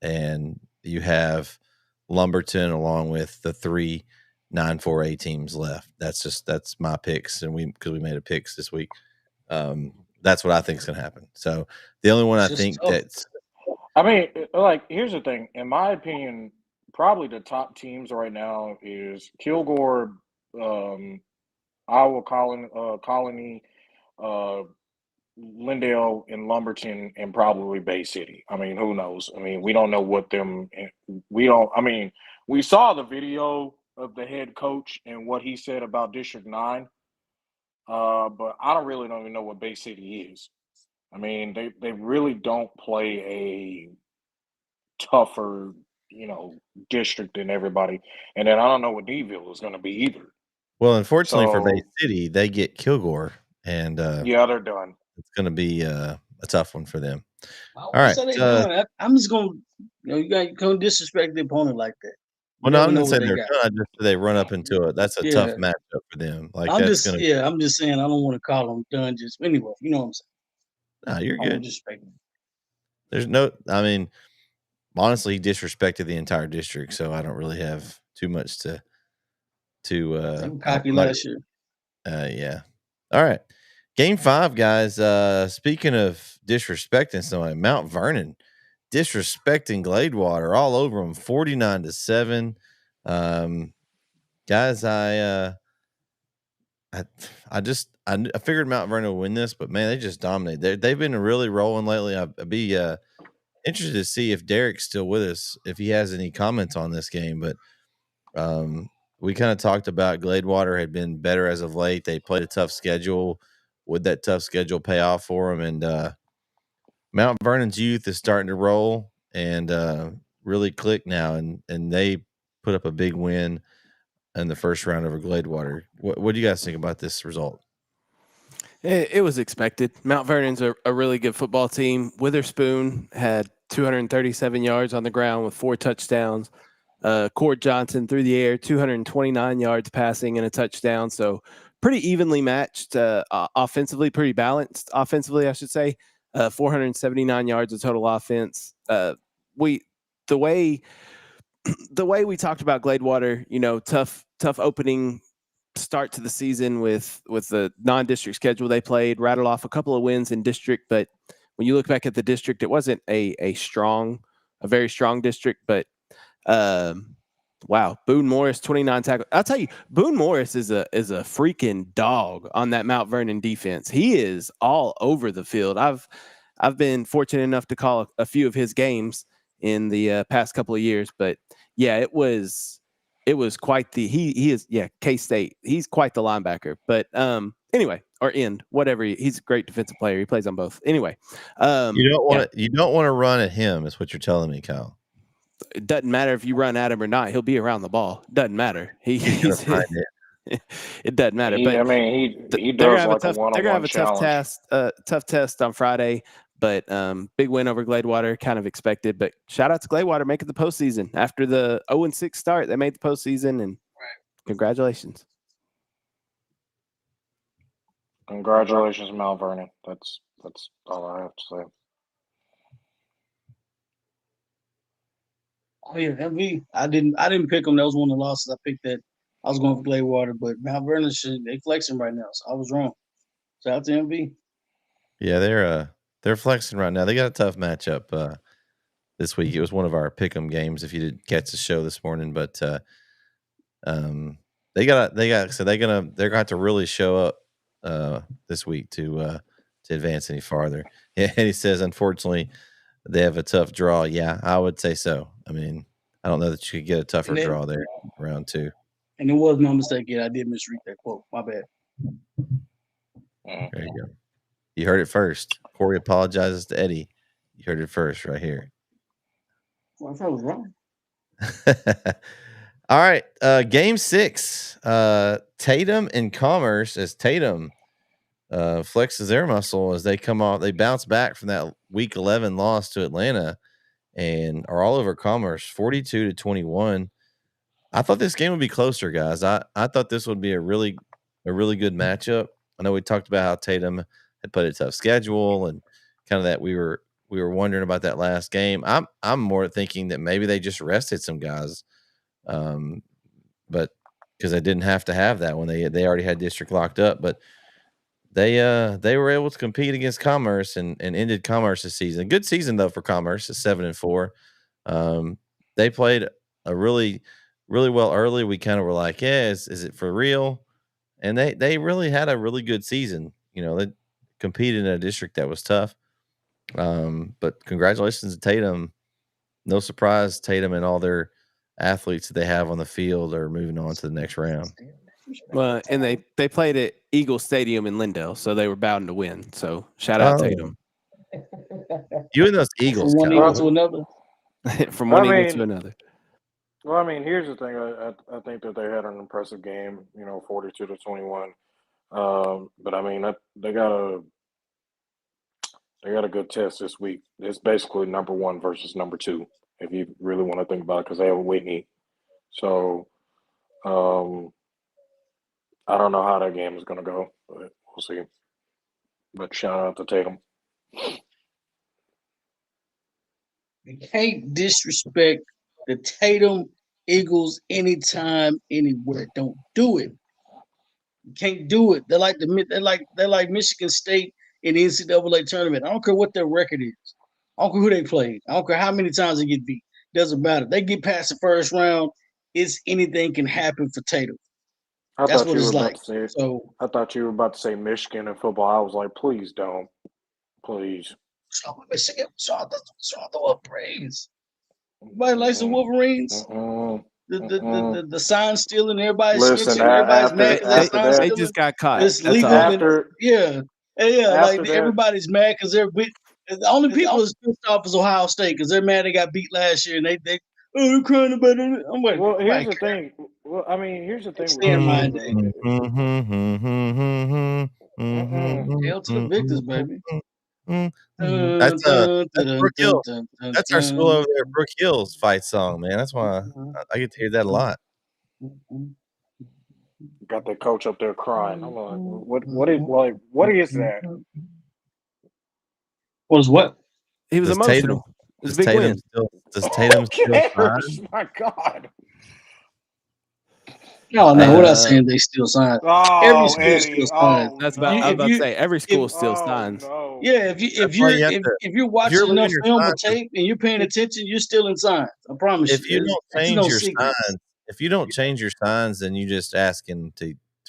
and you have Lumberton along with the 3 9-4A teams left. That's my picks, and because we made a picks this week. That's what I think is going to happen. So the only one I think that's. Here's the thing. In my opinion, probably the top teams right now is Kilgore, Iowa Colony, Lindale, and Lumberton, and probably Bay City. Who knows? We don't know what them. We don't. We saw the video of the head coach and what he said about District 9. But I don't even know what Bay City is. They really don't play a tougher, district than everybody. And then I don't know what Deville is going to be either. Well, unfortunately for Bay City, they get Kilgore, and they're done. It's going to be a tough one for them. All right, I'm just going. You can't disrespect the opponent like that. Well, no, I'm not saying they're done. Just they run up into it. That's a tough matchup for them. I'm just saying. I don't want to call them done. Just anyway, you know what I'm saying. No, you're good. There's honestly, he disrespected the entire district, so I don't really have too much to. Cocky last year. Yeah. All right. Game 5, guys. Speaking of disrespecting somebody, Mount Vernon disrespecting Gladewater all over them, 49-7. Guys, I figured Mount Vernon would win this, but man, they just dominated. They've been really rolling lately. I'd be interested to see if Derek's still with us, if he has any comments on this game. But we kind of talked about Gladewater had been better as of late. They played a tough schedule. Would that tough schedule pay off for them? And Mount Vernon's youth is starting to roll and really click now, and they put up a big win in the first round over Gladewater. What do you guys think about this result? It was expected. Mount Vernon's a really good football team. Witherspoon had 237 yards on the ground with 4 touchdowns. Cord Johnson through the air, 229 yards passing and a touchdown. So pretty evenly matched offensively, pretty balanced offensively, I should say. 479 yards of total offense. The way we talked about Gladewater, tough opening start to the season with the non-district schedule they played, rattled off a couple of wins in district, but when you look back at the district, it wasn't a very strong district, but wow, Boone Morris, 29 tackles. I'll tell you, Boone Morris is a freaking dog on that Mount Vernon defense. He is all over the field. I've been fortunate enough to call a few of his games in the past couple of years, but yeah, it was quite the he is K-State. He's quite the linebacker. But anyway, or end, whatever. He's a great defensive player. He plays on both. Anyway, you don't want to run at him, is what you're telling me, Kyle. It doesn't matter if you run at him or not. He'll be around the ball. Doesn't matter. He's gonna find it. It doesn't matter. He but he they're does gonna like a they're gonna have one-on-one a challenge. tough test on Friday. But big win over Gladewater, kind of expected. But shout out to Gladewater making the postseason after the 0-6 start. They made the postseason, and congratulations. Congratulations, Mount Vernon. That's all I have to say. Oh yeah, MV. I didn't pick them. That was one of the losses. I picked that. I was going for Gladewater, but Mount Vernon they flexing right now, so I was wrong. Shout out to MV. Yeah, they're flexing right now. They got a tough matchup this week. It was one of our pick'em games. If you didn't catch the show this morning, but they're gonna have to really show up this week to advance any farther. Yeah, and he says, unfortunately, they have a tough draw. Yeah, I would say so. I mean, I don't know that you could get a tougher draw there round 2. And it was no mistake yet. I did misread that quote. My bad. There you go. You heard it first. Corey apologizes to Eddie. You heard it first right here. Well, I thought I was wrong. All right. Game 6. Tatum and Commerce, as Tatum flexes their muscle as they bounce back from that week 11 loss to Atlanta and are all over Commerce 42-21. I thought this game would be closer, guys. I thought this would be a really good matchup. I know we talked about how Tatum had played a tough schedule and kind of that we were wondering about that last game. I'm more thinking that maybe they just rested some guys, but because they didn't have to have that when they already had district locked up. But they were able to compete against Commerce and ended Commerce's season. Good season though for Commerce at 7-4. They played a really well early. We kind of were like, yeah, is it for real? And they really had a really good season. You know, they competed in a district that was tough. But congratulations to Tatum. No surprise, Tatum and all their athletes that they have on the field are moving on to the next round. Well, and they played at Eagle Stadium in Lindale, so they were bound to win. So shout out Tatum. You and those Eagles. From one Eagle to another. From one Eagle to another. Well, I mean, here's the thing. I think that they had an impressive game. 42-21. But I mean, they got a good test this week. It's basically number 1 versus number 2, if you really want to think about it, because they have Whitney. So, I don't know how that game is going to go, but we'll see. But shout out to Tatum. You can't disrespect the Tatum Eagles anytime, anywhere. Don't do it. You can't do it. They're like Michigan State in the NCAA tournament. I don't care what their record is. I don't care who they played. I don't care how many times they get beat. Doesn't matter. They get past the first round. Anything can happen for Tatum. That's what it's like. I thought you were about to say Michigan in football. I was like, please don't. Please. Michigan, so throw up praise. Everybody likes the Wolverines. The sign stealing, everybody's snitching, everybody's mad because they just got caught. It's legal. Everybody's mad because they're with. The only people that's pissed off is Ohio State because they're mad they got beat last year and they're crying about it. I'm like, well, here's the thing. Well, I mean, here's the thing. Hail to the victors, baby. That's Brook Hills. That's our school over there, Brook Hills fight song, man. That's why I get to hear that a lot. Got the coach up there crying. I'm like, what is that? Was what? He was emotional. Does Tatum still sign? My God. No, what I'm saying, they still sign. Every school still signs. That's about. I was about to say every school still signs. No. Yeah, if you're watching enough film or tape and you're paying attention, you're still in signs. I promise you. If you don't change your signs, then you just asking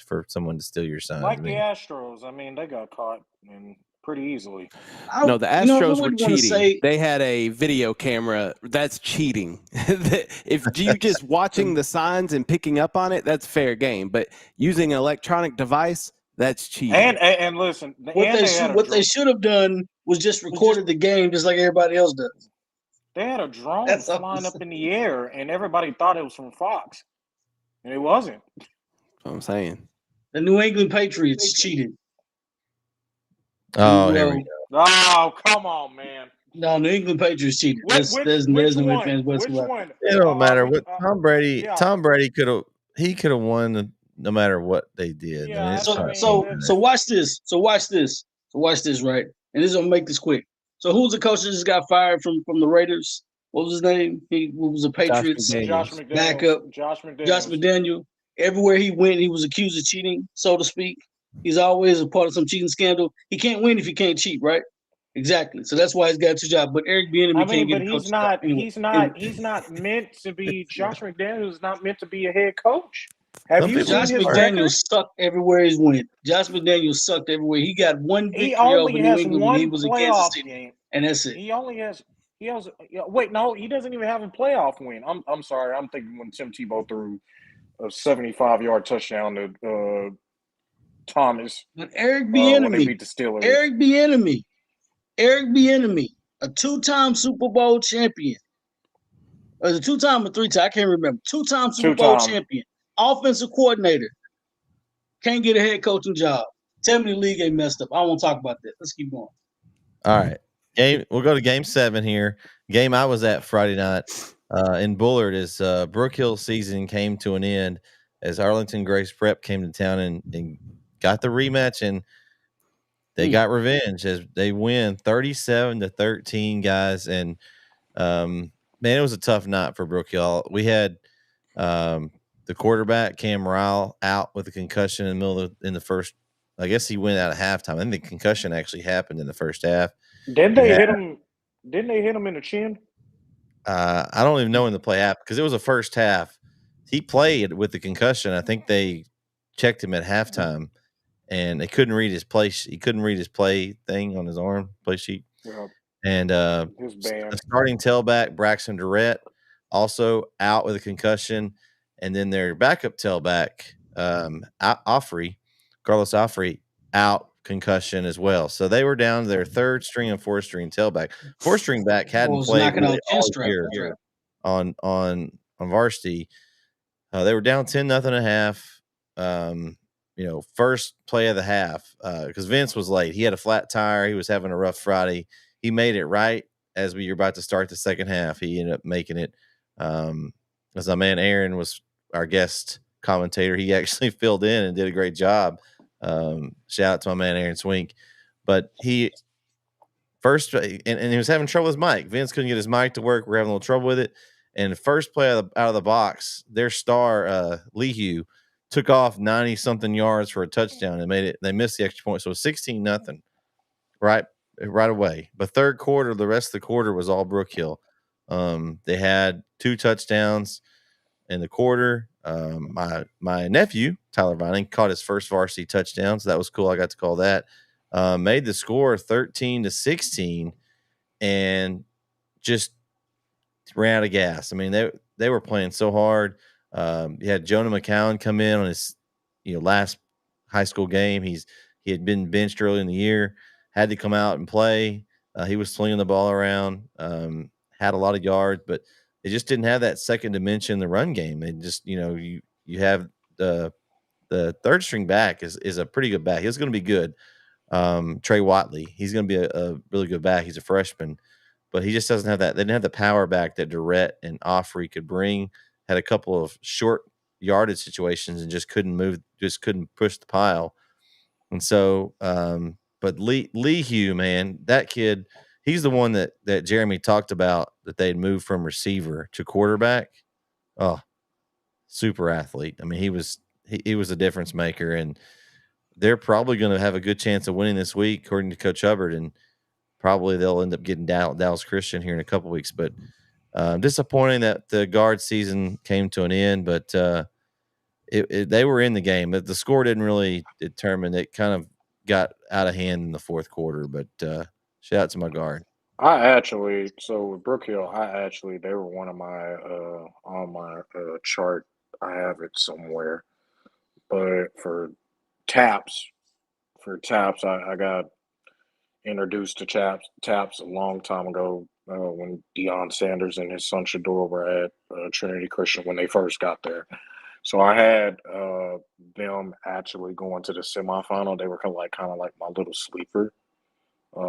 for someone to steal your signs. Like the Astros, I mean, they got caught and pretty easily. No, the Astros were wouldn't wanna cheating. say- They had a video camera. That's cheating. If you just watching the signs and picking up on it, that's fair game. But using an electronic device, that's cheating. And listen, What they should have done was just recorded the game just like everybody else does. They had a drone That's all I'm flying up in the air, and everybody thought it was from Fox, and it wasn't. That's what I'm saying. The New England Patriots cheated. Oh, here we go. Oh, come on, man. No, New England Patriots cheated. There's Which no one? defense whatsoever. Which one? It don't matter what Tom Brady. yeah. Tom Brady could have won no matter what they did. Yeah, I mean, it's that's not- what I mean. So watch this. So watch this, right? And this is gonna make this quick. So who's the coach that just got fired from the Raiders? What was his name? He was a Patriots Josh McDaniels. backup. Josh McDaniels. Josh McDaniel. Everywhere he went, he was accused of cheating, so to speak. He's always a part of some cheating scandal. He can't win if he can't cheat, right? Exactly. So that's why he's got 2 jobs. But Eric Bieniemy can't get a coaching job. Anyway. He's not meant to be. Josh McDaniels is not meant to be a head coach. Have you seen Josh his McDaniels record? sucked everywhere he's went. Josh McDaniels sucked everywhere. He got one victory He over only New has England when one he was in Kansas playoff City, game. and that's it. He has. Wait, no, he doesn't even have a playoff win. I'm sorry. I'm thinking when Tim Tebow threw a 75-yard touchdown to Thomas. But Eric when they Bieniemy, beat the Steelers. Eric Bieniemy, a 2-time Super Bowl champion. Or is it 2-time or 3-time? I can't remember. 2-time Super Bowl champion, offensive coordinator, can't get a head coaching job. Tell me the league ain't messed up. I won't talk about that. Let's keep going. All right. We'll go to game 7 here. Game I was at Friday night in Bullard as Brook Hill season came to an end as Arlington Grace Prep came to town and got the rematch, and they got revenge as they win 37-13, guys. And man, it was a tough night for Brook Hill. We had the quarterback Cam Ryle out with a concussion in the first. I guess he went out at halftime. I think the concussion actually happened in the first half. Didn't they hit him? Didn't they hit him in the chin? I don't even know when the play happened because it was the first half. He played with the concussion. I think they checked him at halftime, and they couldn't read his play. He couldn't read his play thing on his arm, play sheet. Yeah. And the starting tailback Braxton Durrett also out with a concussion, and then their backup tailback Carlos Offrey out concussion as well. So they were down to their 3rd string and 4th string tailback. 4th string back hadn't played really all year on varsity. They were down 10-0 at half. First play of the half because Vince was late. He had a flat tire. He was having a rough Friday. He made it right as we were about to start the second half. He ended up making it. As our man Aaron was our guest commentator, he actually filled in and did a great job. Shout out to my man Aaron Swink. But he first and he was having trouble with his mic. Vince couldn't get his mic to work. We're having a little trouble with it. And the first play out of the box, their star Leahew took off 90-something yards for a touchdown and made it. They missed the extra point, so it was 16-0 right away. But third quarter, the rest of the quarter was all Brook Hill. They had 2 touchdowns in the quarter. My nephew Tyler Vining caught his first varsity touchdown, so that was cool. I got to call that. Made the score 13-16, and just ran out of gas. I mean, they were playing so hard. You had Jonah McCown come in on his last high school game. He had been benched early in the year, had to come out and play. He was slinging the ball around, had a lot of yards, but they just didn't have that second dimension in the run game. They just you have the 3rd string back is a pretty good back. He's going to be good. Trey Watley, he's going to be a really good back. He's a freshman. But he just doesn't have that. They didn't have the power back that Durrett and Offrey could bring. Had a couple of short yardage situations and just couldn't move, just couldn't push the pile. And so, but Leahew, man, that kid, he's the one that Jeremy talked about that they'd moved from receiver to quarterback. Oh, super athlete. I mean, he was a difference maker, and they're probably going to have a good chance of winning this week, according to Coach Hubbard, and probably they'll end up getting Dallas Christian here in a couple weeks. But disappointing that the guard season came to an end, but they were in the game. But the score didn't really determine it. Kind of got out of hand in the fourth quarter. But shout out to my guard. So with Brook Hill, they were one of my on my chart. I have it somewhere, but taps, I got introduced to taps a long time ago when Deion Sanders and his son Shador were at Trinity Christian when they first got there. So I had them actually going to the semifinal. They were kind of like my little sleeper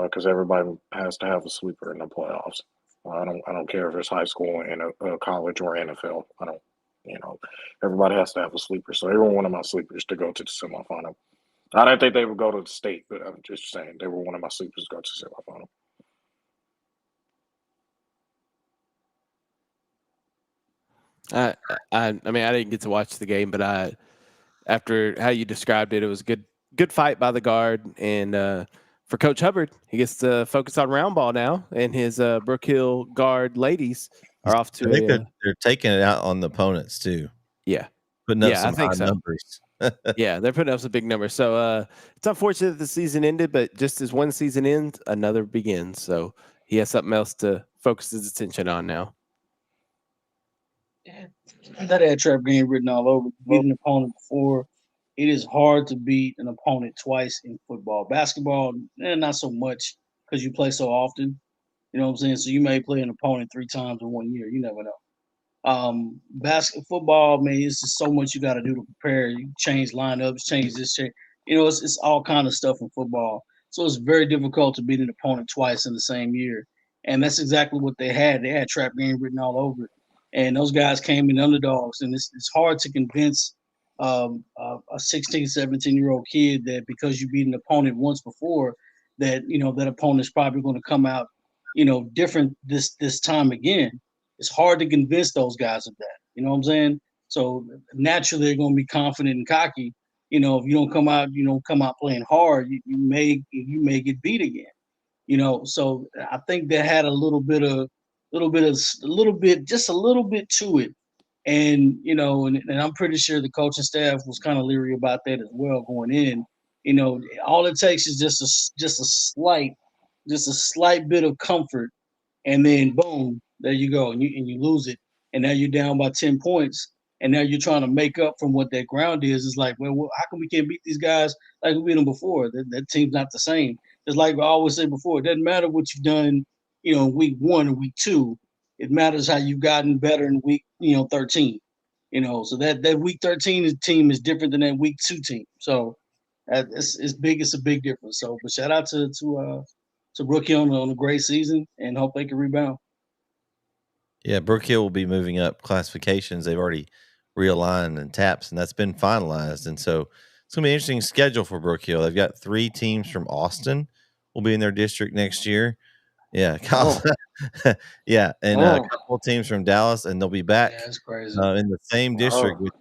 because everybody has to have a sleeper in the playoffs. I don't care if it's high school and college or NFL. I don't, you know, everybody has to have a sleeper. So they were one of my sleepers to go to the semifinal. I didn't think they would go to the state, but I'm just saying they were one of my sleepers to go to the semifinal. I mean, I didn't get to watch the game, but after how you described it, it was good fight by the guard. And for Coach Hubbard, he gets to focus on round ball now, and his Brook Hill guard ladies are off to. I think they're taking it out on the opponents too. Yeah, putting up some high numbers. Yeah, they're putting up some big numbers. So it's unfortunate that the season ended, but just as one season ends, another begins. So he has something else to focus his attention on now. That ad trap game written all over. Beat an opponent before. It is hard to beat an opponent twice in football. Basketball, not so much because you play so often. You know what I'm saying? So you may play an opponent 3 times in 1 year. You never know. Football, man, it's just so much you got to do to prepare. You change lineups, change this, change. It's all kind of stuff in football. So it's very difficult to beat an opponent twice in the same year. And that's exactly what they had. They had trap game written all over it. And those guys came in underdogs. And it's hard to convince a 16, 17-year-old kid that because you beat an opponent once before, that, that opponent's probably going to come out, different this time again. It's hard to convince those guys of that. You know what I'm saying? So naturally they're going to be confident and cocky. If you don't come out playing hard, you may get beat again. So I think they had just a little bit to it. And and I'm pretty sure the coaching staff was kind of leery about that as well going in. All it takes is just a slight bit of comfort, and then boom, there you go, and you lose it, and now you're down by 10 points, and now you're trying to make up from what that ground is. It's like, well, how come we can't beat these guys like we beat them before? That team's not the same. It's like I always say before, it doesn't matter what you've done, in week 1 or week 2. It matters how you've gotten better in week, 13. So that week 13 team is different than that week 2 team. So it's big. It's a big difference. So, but shout out to Brook Hill on a great season, and hope they can rebound. Yeah, Brook Hill will be moving up classifications. They've already realigned and taps, and that's been finalized. And so it's going to be an interesting schedule for Brook Hill. They've got 3 teams from Austin will be in their district next year. Yeah, yeah, and a couple of teams from Dallas, and they'll be back that's crazy. In the same district with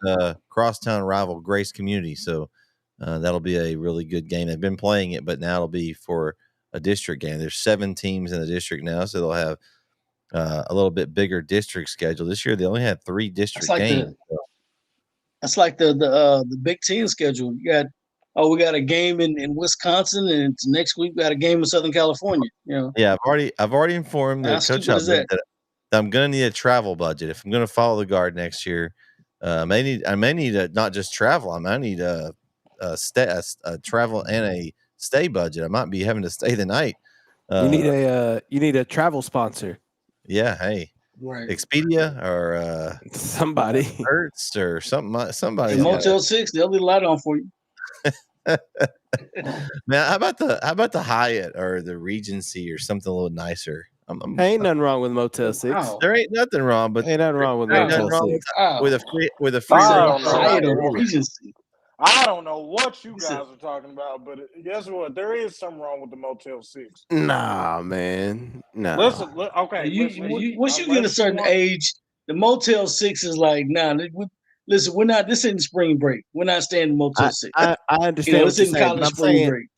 crosstown rival Grace Community. So that'll be a really good game. They've been playing it, but now it'll be for a district game. There's 7 teams in the district now, so they'll have a little bit bigger district schedule. This year they only had 3 district games. That's like the Big Ten schedule. You got we got a game in Wisconsin, and next week we got a game in Southern California. Yeah, I've already informed the coach that I'm going to need a travel budget if I'm going to follow the guard next year. I may need a, not just travel. I might need a travel and a stay budget. I might be having to stay the night. You need a travel sponsor. Yeah, hey, right. Expedia or somebody Hertz or somebody. Motel 6, they'll be light on for you. Man, how about the Hyatt or the Regency or something a little nicer? Ain't nothing wrong with Motel 6. Wow. There ain't nothing wrong, but ain't nothing wrong with Motel 6 with a free Hyatt or Regency. I don't know what you guys are talking about, but guess what? There is something wrong with the Motel 6. Nah, man. Nah. Listen, okay. Once you get a certain age, the Motel 6 is like, nah. Listen, we're not. This isn't spring break. We're not staying in Motel 6. I understand. It's in college spring break.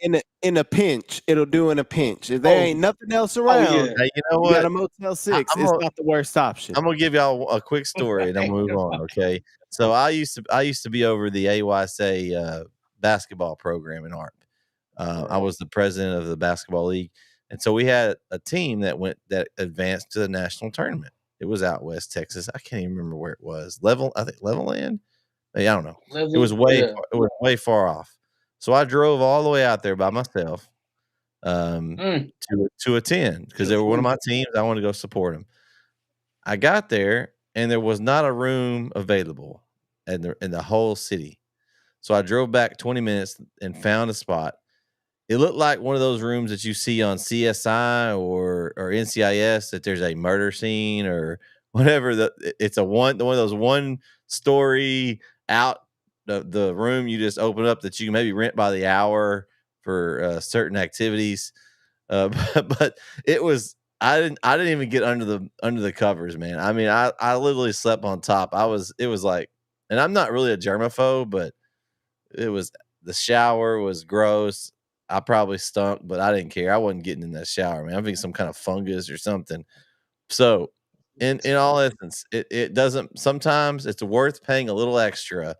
In a pinch, it'll do in a pinch. If there ain't nothing else around, hey, you know what? You got a Motel 6. It's not the worst option. I'm gonna give y'all a quick story and I'll move on. Okay. So I used to be over the AYSA basketball program in ARP. I was the president of the basketball league, and so we had a team that advanced to the national tournament. It was out West Texas. I can't even remember where it was. I think Levelland. I don't know. It was way far off. So I drove all the way out there by myself to attend because they were one of my teams. I wanted to go support them. I got there and there was not a room available in the whole city. So I drove back 20 minutes and found a spot. It looked like one of those rooms that you see on CSI or NCIS that there's a murder scene or whatever. It's one of those 1-story out the room you just open up that you can maybe rent by the hour for certain activities. But it was I didn't even get under the covers, man. I mean, I literally slept on top. It was like, and I'm not really a germaphobe, but the shower was gross. I probably stunk, but I didn't care. I wasn't getting in that shower, man. I think some kind of fungus or something. So in all essence, it doesn't, sometimes it's worth paying a little extra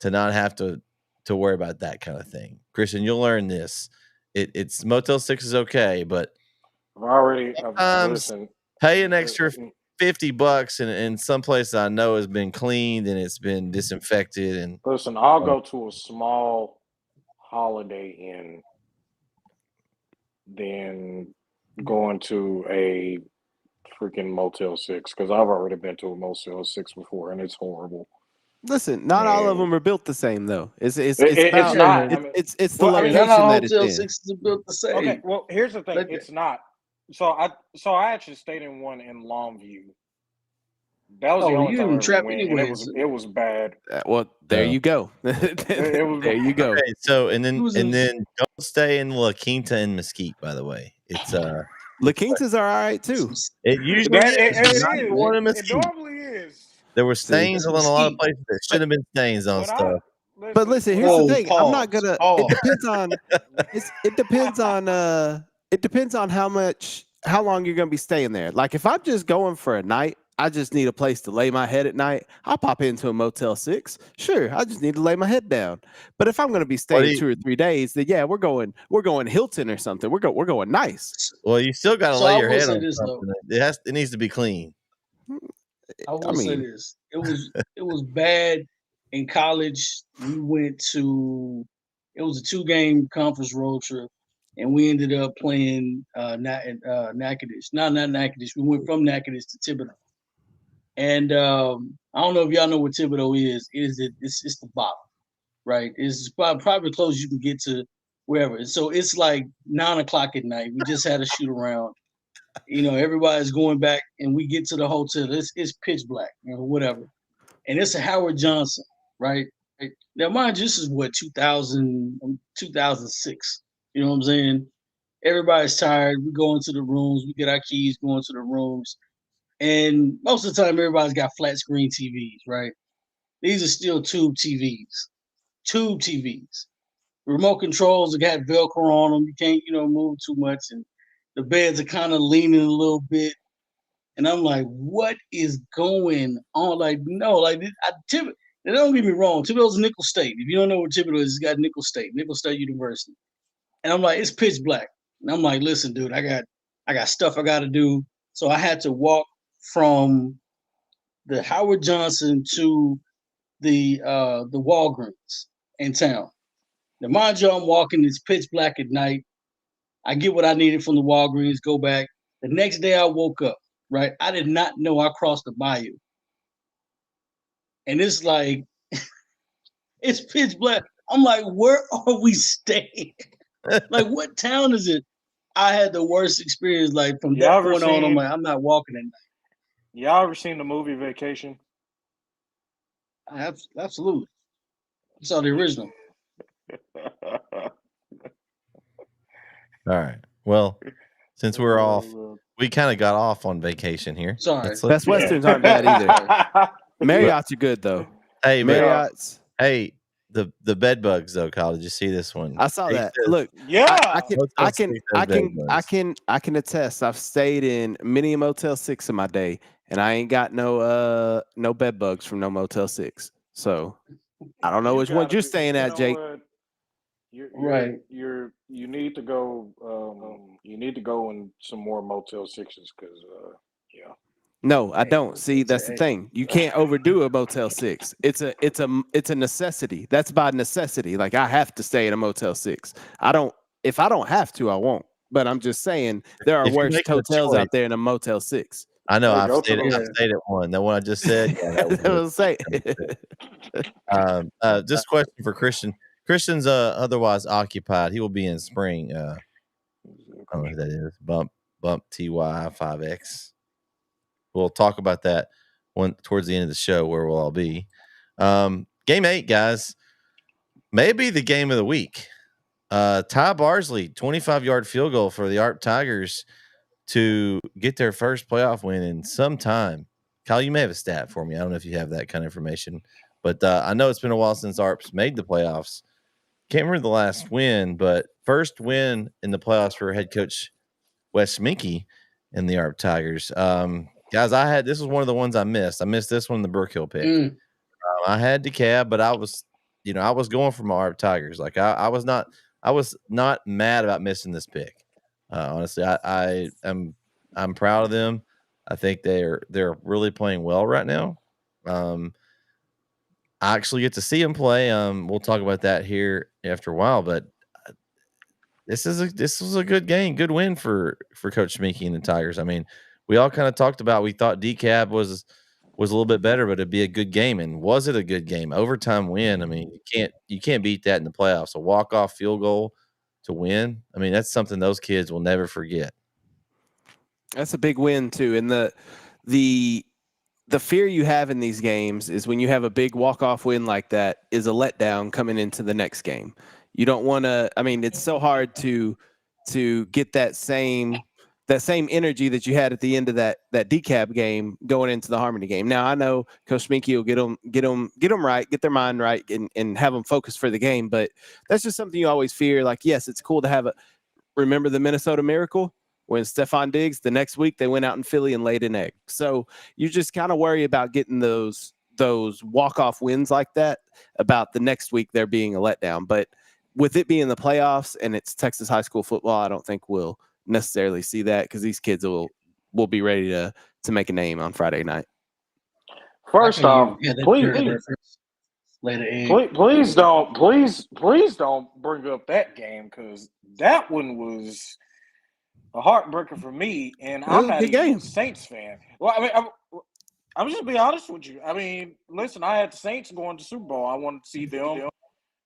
to not have to worry about that kind of thing. Christian, you'll learn this. It's Motel 6 is okay, but listen, pay an extra $50 in some place I know has been cleaned and it's been disinfected. And listen, I'll go to a small Holiday Inn than going to a freaking Motel 6 because I've already been to a Motel 6 before and it's horrible. Listen, not all of them are built the same though. It's the location that it's in. 6 is built the same. Okay, well here's the thing, it's not. So I actually stayed in one in Longview. That was the only time I went, and it was bad. Well, there you go. There you go. Okay, so and then don't stay in La Quinta in Mesquite. By the way, it's La Quintas are all right too. It usually is. It normally is. There were stains on a lot of places that shouldn't have been stains on stuff. But listen, here's the thing. I'm not gonna. It depends on how long you're gonna be staying there. Like if I'm just going for a night, I just need a place to lay my head at night. I'll pop into a Motel 6. Sure, I just need to lay my head down. But if I'm going to be staying 2 or 3 days, then yeah, we're going Hilton or something. We're going nice. Well, you still got to lay your head on something. It needs to be clean. I will say this: it was bad in college. We went to it was a 2-game conference road trip, and we ended up playing Natchitoches. Not Natchitoches. We went from Natchitoches to Thibodeau. And I don't know if y'all know what Thibodeau is. It's the bottom, right? It's probably close you can get to wherever. So it's like 9:00 at night. We just had a shoot around. Everybody's going back, and we get to the hotel. It's pitch black, whatever. And it's a Howard Johnson, right? Now, mind you, this is what 2006. You know what I'm saying? Everybody's tired. We go into the rooms. We get our keys. Go into the rooms. And most of the time, everybody's got flat screen TVs, right? These are still tube TVs. Remote controls have got Velcro on them. You can't, move too much. And the beds are kind of leaning a little bit. And I'm like, what is going on? Like, no, like, don't get me wrong. Thibodeau's Nickel State. If you don't know what Thibodeau is, it's got Nickel State University. And I'm like, it's pitch black. And I'm like, listen, dude, I got stuff I got to do. So I had to walk from the Howard Johnson to the Walgreens in town. Now, mind you, I'm walking. It's pitch black at night. I get what I needed from the Walgreens, go back. The next day I woke up, right? I did not know I crossed the bayou. And it's like, it's pitch black. I'm like, where are we staying? Like, what town is it? I had the worst experience. Like, from that point on, I'm like, I'm not walking at night. Y'all ever seen the movie Vacation? Absolutely. I saw the original. All right. Well, since we're off, we kind of got off on vacation here. Sorry. Best Westerns aren't bad either. Marriott's are good though. Hey, Marriott's. Hey, the bed bugs though, Kyle. Did you see this one? I saw that. Look, yeah, I can attest. I've stayed in many a Motel 6 in my day, and I ain't got no bed bugs from no Motel 6. So I don't know which one you're staying at, Jake. You need to go. You need to go in some more Motel Sixes because yeah. No, I don't. See, that's the thing. You can't overdo a Motel 6. It's a necessity. That's by necessity. Like I have to stay at a Motel 6. If I don't have to, I won't. But I'm just saying there are If you're worse making a hotels choice, out there in a Motel 6. I know. Hey, I've go to stayed. the. I've stayed at one. That one I just said. Yeah, that was I it. was saying. Just question for Christian. Christian's otherwise occupied. He will be in spring. I don't know who that is. Bump TY5X. We'll talk about that one towards the end of the show where we'll all be. Game 8, guys. Maybe the game of the week. Ty Barsley, 25-yard field goal for the ARP Tigers to get their first playoff win in some time. Kyle, you may have a stat for me. I don't know if you have that kind of information, but I know it's been a while since ARP's made the playoffs. Can't remember the last win, but first win in the playoffs for head coach Wes Minke and the ARP Tigers. Guys, this was one of the ones I missed. I missed this one, the Brookhill pick. I had DeKalb, but I was going for my ARP Tigers. Like I was not mad about missing this pick. Honestly, I'm proud of them. I think they're really playing well right now. I actually get to see them play. We'll talk about that here after a while, but this was a good game, good win for Coach Minke and the Tigers. I mean, we all kind of talked about, we thought DeKalb was a little bit better, but it'd be a good game. And was it a good game? Overtime win. I mean, you can't beat that in the playoffs. A walk-off field goal to win. I mean, that's something those kids will never forget. That's a big win too. And the fear you have in these games is when you have a big walk-off win like that is a letdown coming into the next game. You don't want to, I mean, it's so hard to get that same energy that you had at the end of that DeKalb game going into the Harmony game. Now I know Coach Minke will get them right, get their mind right, and have them focused for the game. But that's just something you always fear. Like, yes, it's cool to remember the Minnesota Miracle when Stephon Diggs, the next week they went out in Philly and laid an egg. So you just kind of worry about getting those walk-off wins like that, about the next week there being a letdown. But with it being the playoffs and it's Texas high school football, I don't think we'll necessarily see that because these kids will be ready to make a name on Friday night. First off, please don't bring up that game because that one was a heartbreaker for me, and I'm not even a Saints fan. Well, I mean, I'm just be honest with you. I mean, listen, I had the Saints going to Super Bowl. I wanted to see them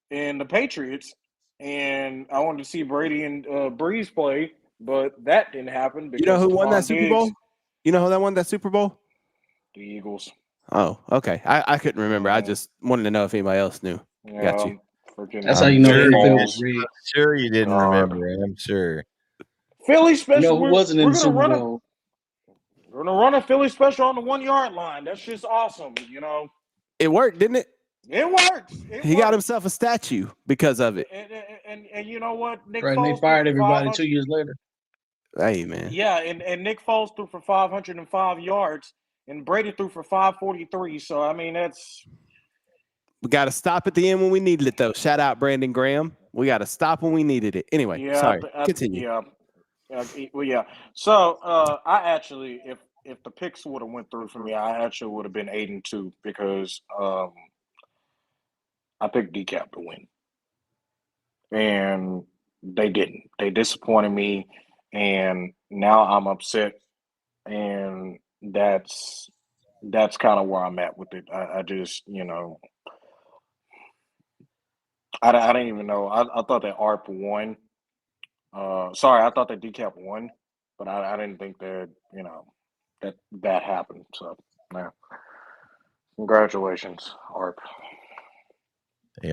and the Patriots, and I wanted to see Brady and Breeze play, but that didn't happen. Because you know who won that Super Bowl? You know who that won that Super Bowl? The Eagles. Oh, okay. I couldn't remember. I just wanted to know if anybody else knew. Got you. That's how you know I'm sure you didn't remember. I'm sure. Philly special. Who wasn't in the Super Bowl? We're gonna run a Philly special on the 1 yard line. That's just awesome. You know, it worked, didn't it? It worked. He got himself a statue because of it. And you know what? Nick Foles, they fired everybody 2 years later. Hey, man. Yeah, and Nick Foles threw for 505 yards, and Brady threw for 543. So I mean, we got to stop at the end when we needed it, though. Shout out Brandon Graham. We got to stop when we needed it. Anyway, sorry. Continue. Yeah. So I actually, if the picks would have went through for me, I actually would have been 8-2 because I picked DeKalb to win, and they didn't. They disappointed me, and now I'm upset, and that's kind of where I'm at with it. I just, I didn't even know. I thought that ARP won. Sorry, I thought that DeKalb won, but I didn't think that that happened. So, yeah. Congratulations, ARP.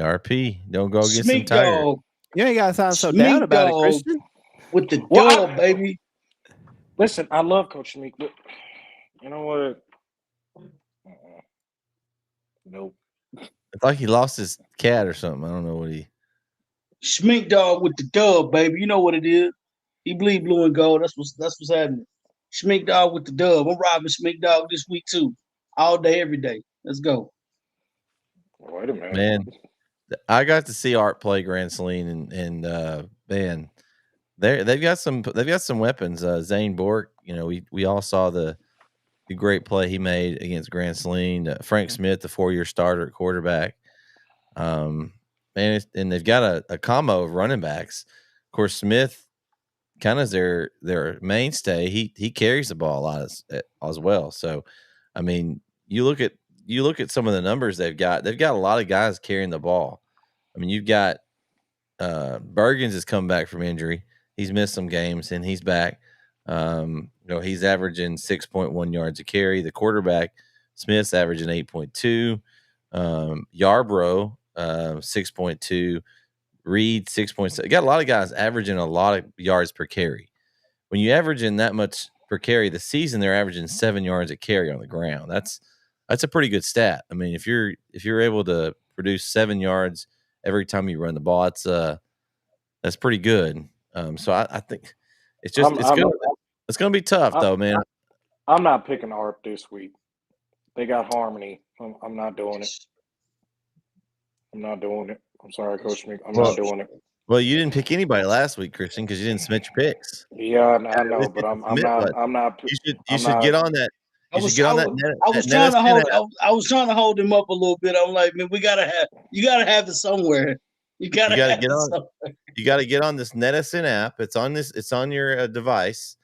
ARP, don't go get some Tigers. You ain't gotta sound so down about it, Christian. With the dub, baby. Listen, I love Coach Schmeek, but you know what? Nope. It's like he lost his cat or something. I don't know what he. Schmeek dog with the dub, baby. You know what it is. He bleed blue and gold. That's what's happening. Schmeek dog with the dub. I'm robbing Schmeek dog this week too. All day, every day. Let's go. Wait a minute. Man, I got to see Art play Grand Saline, and man, they've got some weapons. Zane Bork, we all saw the great play he made against Grand Saline. Frank Smith, the 4-year starter at quarterback. And they've got a combo of running backs. Of course, Smith kind of their mainstay. He carries the ball a lot as well. So, I mean, you look at some of the numbers they've got. They've got a lot of guys carrying the ball. I mean, you've got Bergens has come back from injury. He's missed some games and he's back. He's averaging 6.1 yards a carry. The quarterback Smith's averaging 8.2. Yarbrough 6.2. Reed 6.7. Got a lot of guys averaging a lot of yards per carry. When you average in that much per carry, the season they're averaging 7 yards a carry on the ground. That's a pretty good stat. I mean, if you're able to produce 7 yards every time you run the ball, that's pretty good. So I think it's gonna be tough though, man. I'm not picking Arp this week. They got Harmony. I'm not doing it. I'm sorry, Coach Meek. I'm not doing it. Well, you didn't pick anybody last week, Christian, because you didn't submit your picks. Yeah, I know, but I'm not. You should get on that. I was trying to hold him up a little bit. I'm like, man, you gotta have it somewhere. You gotta get on. You got to get on this NETSN app. It's on your device,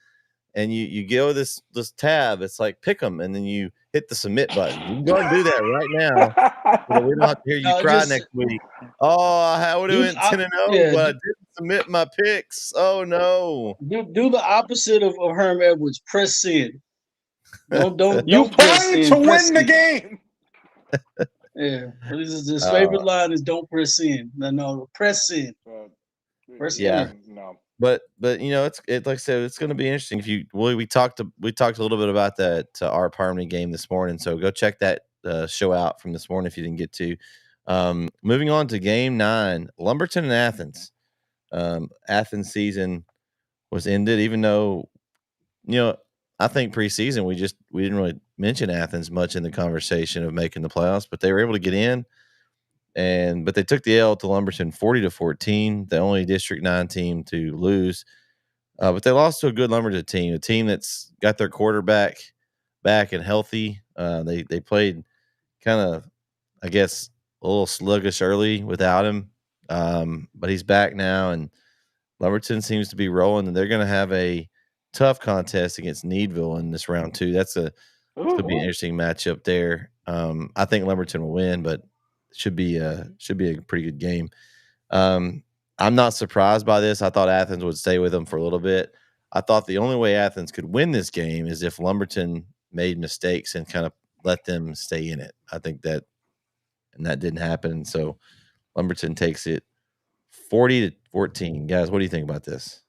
and you go this tab. It's like pick 'em, and then you hit the submit button. You can go and do that right now. So we don't have to hear you cry next week. Oh, I would have went 10-0, but I didn't submit my picks. Oh no! Do the opposite of Herm Edwards. Press send. Don't you playing to win the game. Yeah, his favorite line is "Don't press send." No, press send. No. But it's like I said, it's going to be interesting. We talked a little bit about that Art Harmony game this morning, so go check that show out from this morning if you didn't get to. Moving on to game 9, Lumberton and Athens. Athens season was ended, even though I think preseason we didn't really mention Athens much in the conversation of making the playoffs, but they were able to get in. But they took the L to Lumberton 40-14, the only District 9 team to lose. But they lost to a good Lumberton team, a team that's got their quarterback back and healthy. They played kind of, I guess, a little sluggish early without him. But he's back now, and Lumberton seems to be rolling, and they're going to have a tough contest against Needville in this round 2. It's going to be an interesting matchup there. I think Lumberton will win, but should be a pretty good game. I'm not surprised by this. I thought Athens would stay with them for a little bit. I thought the only way Athens could win this game is if Lumberton made mistakes and kind of let them stay in it. I think that didn't happen. So Lumberton takes it 40-14. Guys, what do you think about this?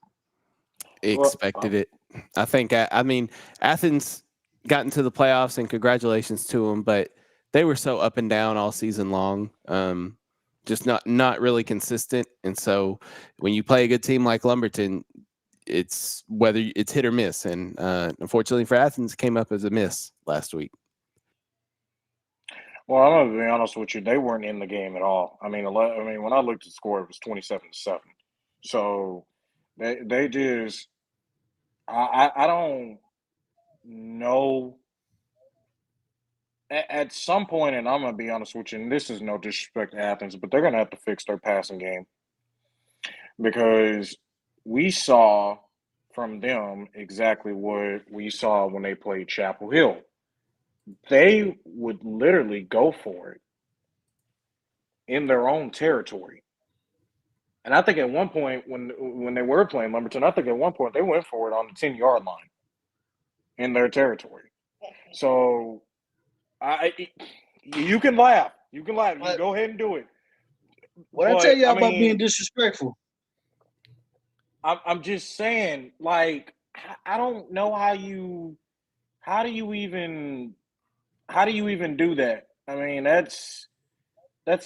Expected it. I think. I mean, Athens got into the playoffs, and congratulations to them, but they were so up and down all season long, just not really consistent. And so when you play a good team like Lumberton, it's whether it's hit or miss. And unfortunately for Athens, it came up as a miss last week. Well, I'm going to be honest with you. They weren't in the game at all. I mean, when I looked at the score, it was 27-7. So they just – I don't know – at some point, and I'm going to be honest with you, and this is no disrespect to Athens, but they're going to have to fix their passing game, because we saw from them exactly what we saw when they played Chapel Hill. They would literally go for it in their own territory. And I think at one point when they were playing Lumberton, I think at one point they went for it on the 10-yard line in their territory. So you can laugh. You can go ahead and do it. What I tell you about being disrespectful? I'm just saying, like, I don't know how do you even do that? I mean, that's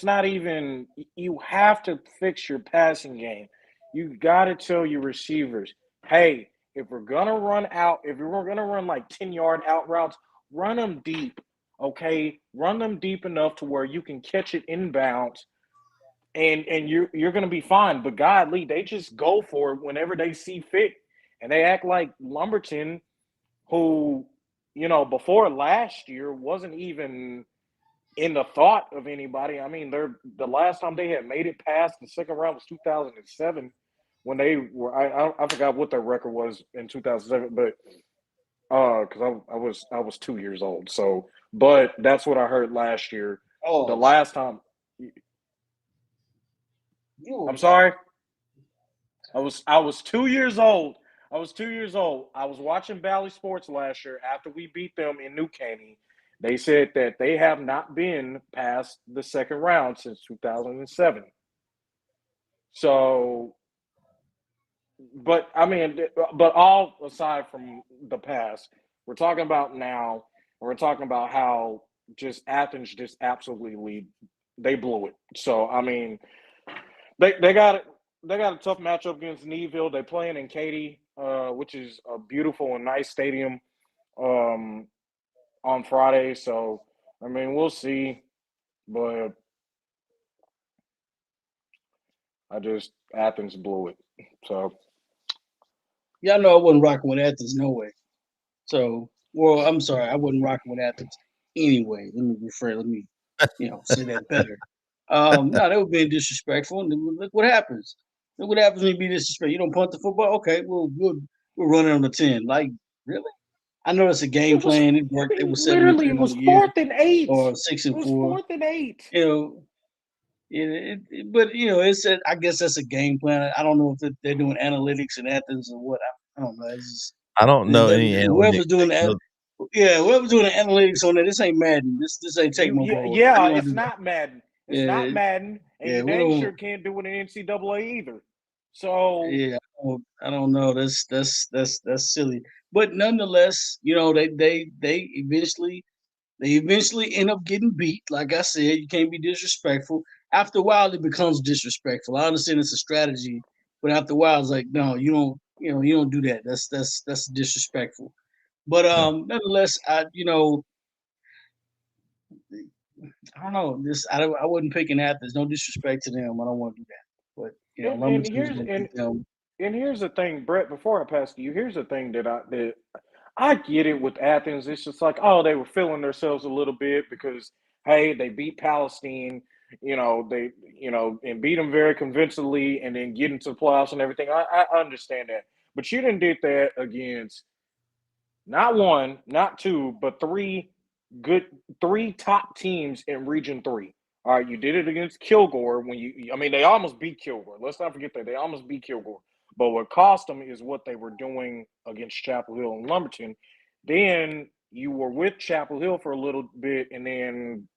not even. You have to fix your passing game. You got to tell your receivers, hey, if we're gonna run like 10-yard out routes, run them deep. Okay, run them deep enough to where you can catch it inbounds and you're going to be fine. But godly, they just go for it whenever they see fit, and they act like Lumberton, who before last year wasn't even in the thought of anybody. I mean, the last time they had made it past the second round was 2007 when they were. I forgot what their record was in 2007, but because I was 2 years old. So, but that's what I heard last year. The Oh, last time. you I'm sorry. I was 2 years old. I was 2 years old. I was watching Valley Sports last year after we beat them in New Caney. They said that they have not been past the second round since 2007. So, but I mean, but all aside from the past, we're talking about now. We're talking about how just Athens just absolutely they blew it. So I mean, they got it. They got a tough matchup against Neville. They playing in Katy, which is a beautiful and nice stadium, um, on Friday. So I mean, we'll see. But Athens blew it. So y'all know I wasn't rocking with Athens no way. So, well, I'm sorry, I wasn't rocking with Athens anyway. Let me rephrase. Let me, say that better. No, they were being disrespectful. And look what happens. Look what happens when you be disrespectful. You don't punt the football. Okay, we're running on the 10. Like, really? I know it's a game it was. plan. It worked. I It mean, was literally, it 7-3 on was the year, 4th and 8. or six It and was four. 4th and 8. You know, but it's I guess that's a game plan. I don't know if they're doing analytics in Athens or what. I don't know. It's just, I don't know any analytics. whoever's doing that. Yeah, whoever's doing the analytics on that, this ain't Madden. This ain't Tecmo Bowl. I Yeah, don't it's do that. not Madden. It's not Yeah, Madden, and yeah, you we dang sure don't. can't do it in NCAA either. So Yeah, I don't know. That's silly. But nonetheless, they eventually end up getting beat. Like I said, you can't be disrespectful. After a while, it becomes disrespectful. I understand it's a strategy, but after a while, it's like, no, you don't. You don't do that. That's disrespectful. But nonetheless, I don't know. I wasn't picking Athens. No disrespect to them. I don't want to do that. But and Lumberton was here's going to beat them. and here's the thing, Brett. Before I pass to you, here's the thing that I get it with Athens. It's just like, oh, they were feeling themselves a little bit because hey, they beat Palestine, and beat them very convincingly, and then get into the playoffs and everything. I understand that, but you didn't did that against not one, not two, but three top teams in Region 3. All right, you did it against Kilgore I mean, they almost beat Kilgore. Let's not forget that. They almost beat Kilgore. But what cost them is what they were doing against Chapel Hill and Lumberton. Then you were with Chapel Hill for a little bit, and then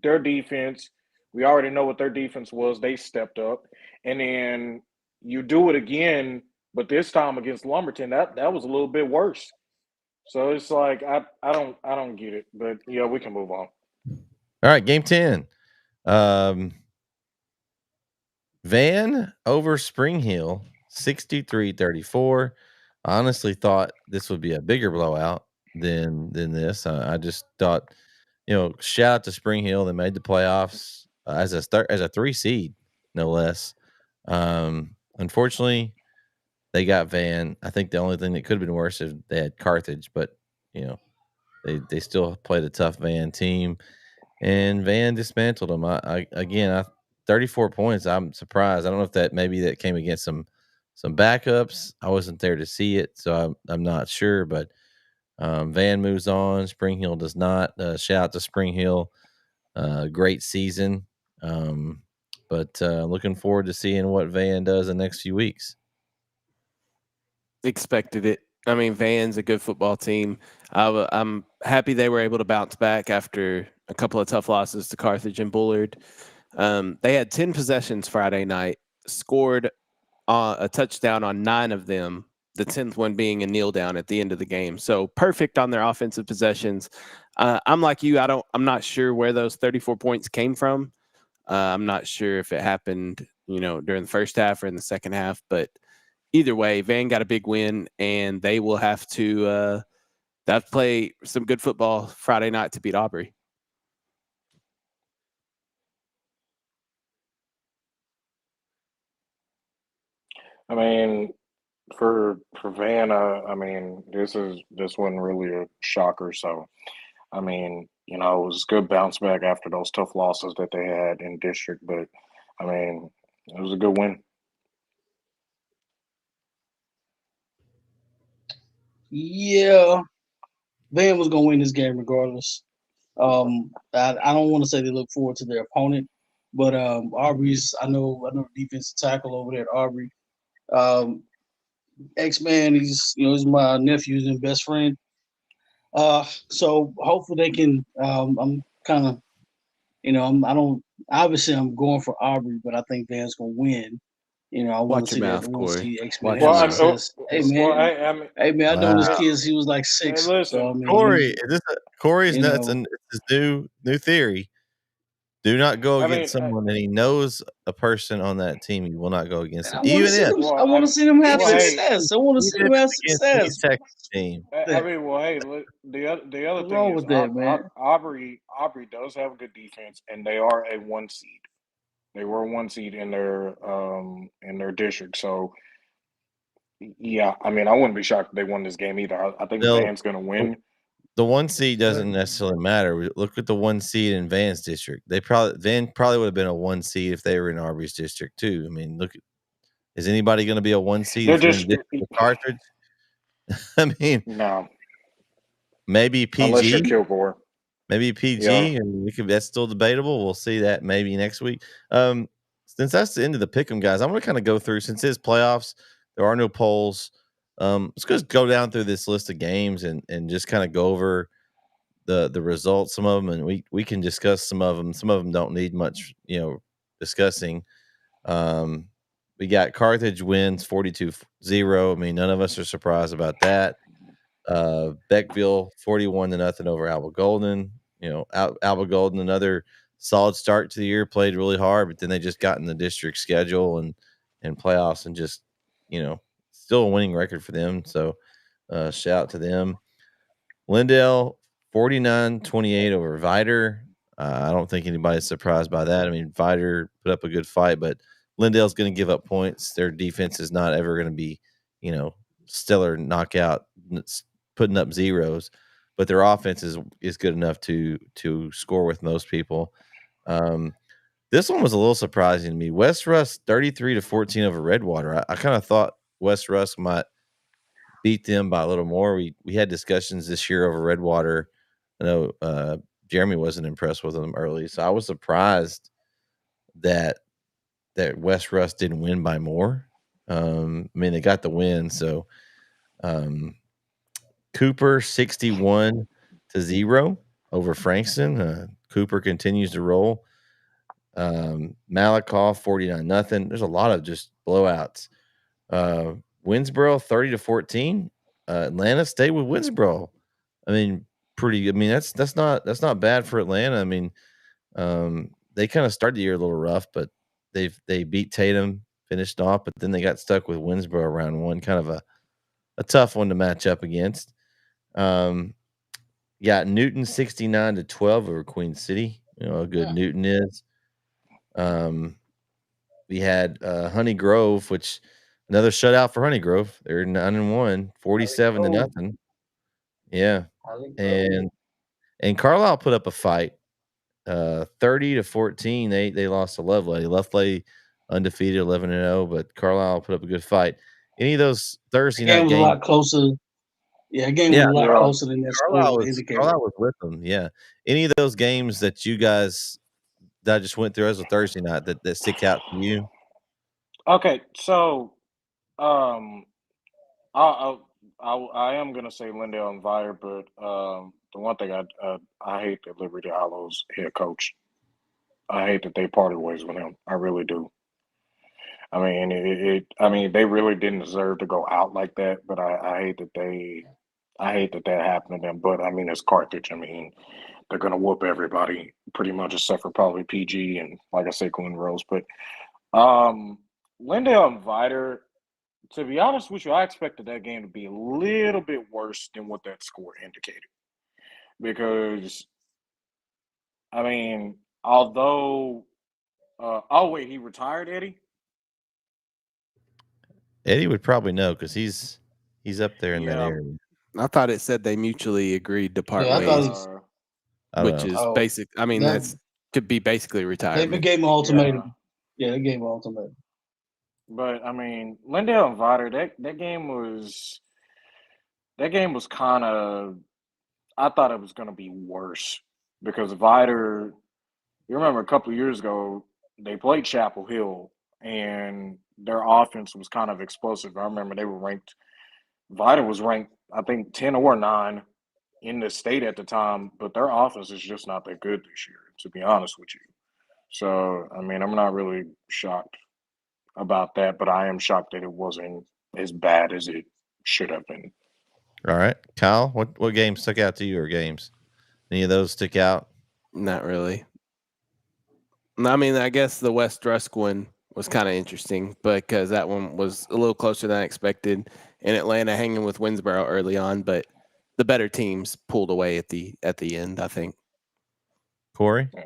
their defense, we already know what their defense was. They stepped up. And then you do it again, but this time against Lumberton, that was a little bit worse. So it's like I don't get it, but yeah, we can move on. All right, game 10. Van over Spring Hill, 63-34. I honestly thought this would be a bigger blowout than this. I just thought, shout out to Spring Hill. They made the playoffs as a 3 seed, no less. Unfortunately, they got Van. I think the only thing that could have been worse is they had Carthage, but they still played a tough Van team, and Van dismantled them. I 34 points. I'm surprised. I don't know if that came against some backups. I wasn't there to see it, so I'm not sure. But Van moves on. Spring Hill does not. Shout out to Spring Hill. Great season. But looking forward to seeing what Van does the next few weeks. Expected it. I mean, Van's a good football team. I'm happy they were able to bounce back after a couple of tough losses to Carthage and Bullard. They had 10 possessions Friday night, scored a touchdown on 9 of them, the 10th one being a kneel down at the end of the game. So perfect on their offensive possessions. I'm like you. I'm not sure where those 34 points came from. I'm not sure if it happened, during the first half or in the second half, but either way, Van got a big win, and they will have to play some good football Friday night to beat Aubrey. I mean, for Vanna, I mean, this wasn't really a shocker. So, I mean, it was a good bounce back after those tough losses that they had in district. But I mean, it was a good win. Yeah, Van was gonna win this game regardless. I don't want to say they look forward to their opponent, but Aubrey's. I know defensive tackle over there at Aubrey. Um, X-Man, he's my nephew's and best friend. So hopefully they can. I'm kind of, I don't. Obviously, I'm going for Aubrey, but I think Van's gonna win. I want to Watch your see that. I mouth, want to Corey. see X-Men Watch have your Well, mouth. success. Hey well, man, I know this Wow. hey, kid. He was like hey, 6. So I listen, mean, Corey, is this Corey's you nuts know, and his new theory. Do not go I against mean, someone, and he knows a person on that team. You will not go against and them, I want to see them. I want to see them have well, hey, success. I want to see even them if have it's against any success. Texas team. I mean, well, hey, look, the other What's thing wrong is, with that, man? Aubrey does have a good defense, and they are a 1 seed. They were a 1 seed in their district. So yeah, I mean, I wouldn't be shocked if they won this game either. I think No, Van's going to the, win. the 1 seed But doesn't necessarily matter. Look at the 1 seed in Van's district. Van probably would have been a 1 seed if they were in Arby's district too. I mean, is anybody going to be a 1 seed They're if you're in just district with Carthage? I mean, no, maybe unless you're PG. Kilgore. Maybe Yeah, PG, and that's still debatable. We'll see that maybe next week. Since that's the end of the pick'em, guys, I'm going to kind of go through since it's playoffs. There are no polls. Let's just go down through this list of games and just kind of go over the results. Some of them, and we can discuss some of them. Some of them don't need much, discussing. We got Carthage wins 42-0. I mean, none of us are surprised about that. Beckville 41-0 over Alba Golden. Alba Golden, another solid start to the year, played really hard, but then they just got in the district schedule and playoffs and just, still a winning record for them. So shout out to them. Lindale 49-28 over Vider. I don't think anybody's surprised by that. I mean, Vider put up a good fight, but Lindale's going to give up points. Their defense is not ever going to be, stellar knockout, putting up zeros, but their offense is good enough to score with most people. This one was a little surprising to me. West Russ 33-14 over Redwater. I kind of thought West Russ might beat them by a little more. We had discussions this year over Redwater. I know Jeremy wasn't impressed with them early, so I was surprised that West Russ didn't win by more. I mean, they got the win, so Cooper 61-0 over Frankston. Cooper continues to roll. Malakoff 49-0. There's a lot of just blowouts. Winsboro 30-14. Atlanta stayed with Winsboro. I mean, that's not bad for Atlanta. I mean, they kind of started the year a little rough, but they beat Tatum, finished off, but then they got stuck with Winsboro round one, kind of a tough one to match up against. Got Newton 69-12 over Queen City. You know how good Newton is. We had Honey Grove, which another shutout for Honey Grove. They're 9-1, 47-0. Yeah, and Carlisle put up a fight, 30-14. They lost to Lovelady. Lovelady undefeated, 11-0, but Carlisle put up a good fight. Any of those Thursday the game night was a games? lot closer. Yeah, the game was Yeah, a lot yeah. closer than that score would indicate. Carlisle was with them. Yeah, any of those games that you guys that I just went through as a Thursday night that stick out to you? Okay, so um, I I am gonna say Lindale and Vire, but the one thing I hate that Liberty Hollow's head coach. I hate that they parted ways with him. I really do. I mean, I mean, they really didn't deserve to go out like that. But I hate that that happened to them. But I mean, it's Carthage. I mean, they're gonna whoop everybody pretty much, except for probably PG and like I said, Quinn Rose. But um, Lindale and Viter. To be honest with you, I expected that game to be a little bit worse than what that score indicated. Because I mean, although oh wait, he retired, Eddie. Eddie would probably know because he's up there in that Yeah. area. I thought it said they mutually agreed to part Yeah, I thought ways, I don't which know. is Oh, basic. I mean, that- that's could be basically they retirement. gave him an ultimatum. Yeah, they gave him an ultimatum. But I mean, Lindale and Vider, that game was kind of. I thought it was going to be worse because Vider. You remember a couple of years ago they played Chapel Hill and their offense was kind of explosive. I remember they were ranked. Vider was ranked, I think, 10 or 9 in the state at the time, but their offense is just not that good this year, to be honest with you. So, I mean, I'm not really shocked about that, but I am shocked that it wasn't as bad as it should have been. All right, Kyle, what games stuck out to you or games? Any of those stick out? Not really. I mean, I guess the West Rusk one was kind of interesting because that one was a little closer than I expected, and Atlanta hanging with Winsboro early on, but the better teams pulled away at the end, I think. Corey? Yeah.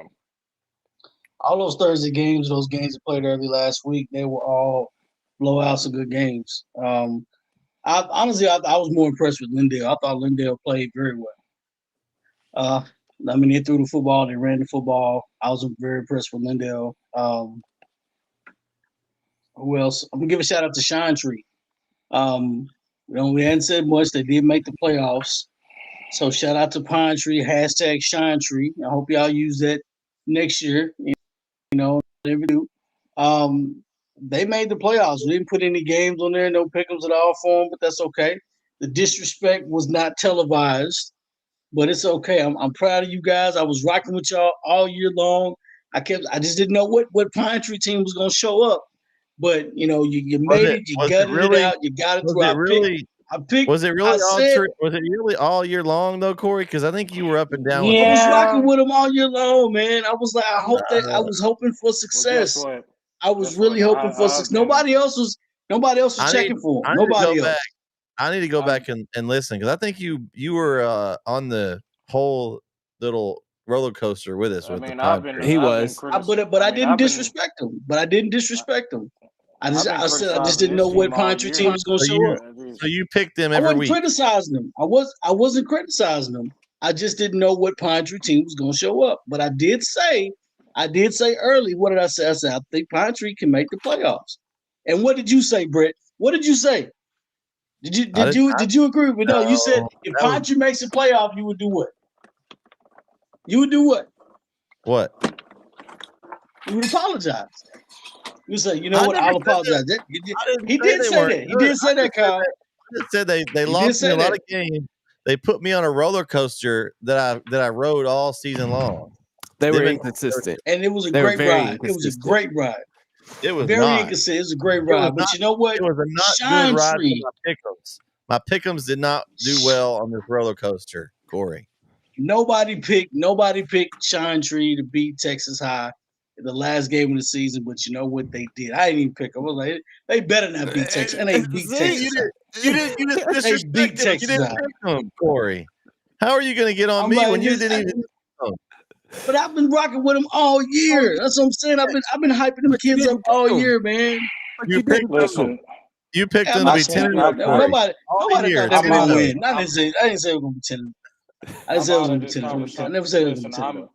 All those Thursday games, those games that played early last week, they were all blowouts of good games. Honestly, I was more impressed with Lindale. I thought Lindale played very well. I mean, they threw the football, they ran the football. I was very impressed with Lindale. Who else? I'm gonna give a shout out to Shine Tree. We hadn't said much. They did make the playoffs. So shout out to Pine Tree, hashtag Shine Tree. I hope y'all use that next year. You know, whatever you do. They made the playoffs. We didn't put any games on there, no pick'ems at all for them, but that's okay. The disrespect was not televised, but it's okay. I'm proud of you guys. I was rocking with y'all all year long. I just didn't know what Pine Tree team was gonna show up. But you made it, you gutted it out, you got it through. I picked. Was it really all year long though, Corey? Because I think you were up and down. I was rocking with them all year long, man. I was like, I was hoping for success. Well, guess what? I was really hoping for success. Nobody else was checking for him. Nobody else. I need to go back and listen because I think you were on the whole little roller coaster with us. He was, but I didn't disrespect him. I just didn't know what Pine Tree team was going to show up. So you picked them every week. I wasn't criticizing them. I wasn't criticizing them. I just didn't know what Pine Tree team was going to show up. But I did say early. What did I say? I said I think Pine Tree can make the playoffs. And what did you say, Brett? What did you say? Did you agree with me? No, you said if Pine Tree makes the playoff, you would do what? You would do what? What? You would apologize. You say, you know what? I'll apologize. He did say that. He did say that, Kyle. I said they lost me a lot of games. They put me on a roller coaster that I rode all season long. They were inconsistent, and it was a great ride. It was a great ride. It was very inconsistent. It was a great ride. But you know what? It was a not good ride for my pick'ems. My pick'ems did not do well on this roller coaster, Corey. Nobody picked Shine Tree to beat Texas High in the last game of the season, but you know what they did? I didn't even pick them. I was like, they better not beat Texas. And they beat Texas. You didn't disrespect them. You didn't pick them, Corey. How are you going to get on me when you didn't even pick them? But I've been rocking with them all year. That's what I'm saying. I've been hyping them kids up all year, man. You picked them. You picked them to be 10-0. Nobody thought they were going to win. I didn't say they were going to be 10. I didn't say it was going to be 10. I never said it was going to be 10.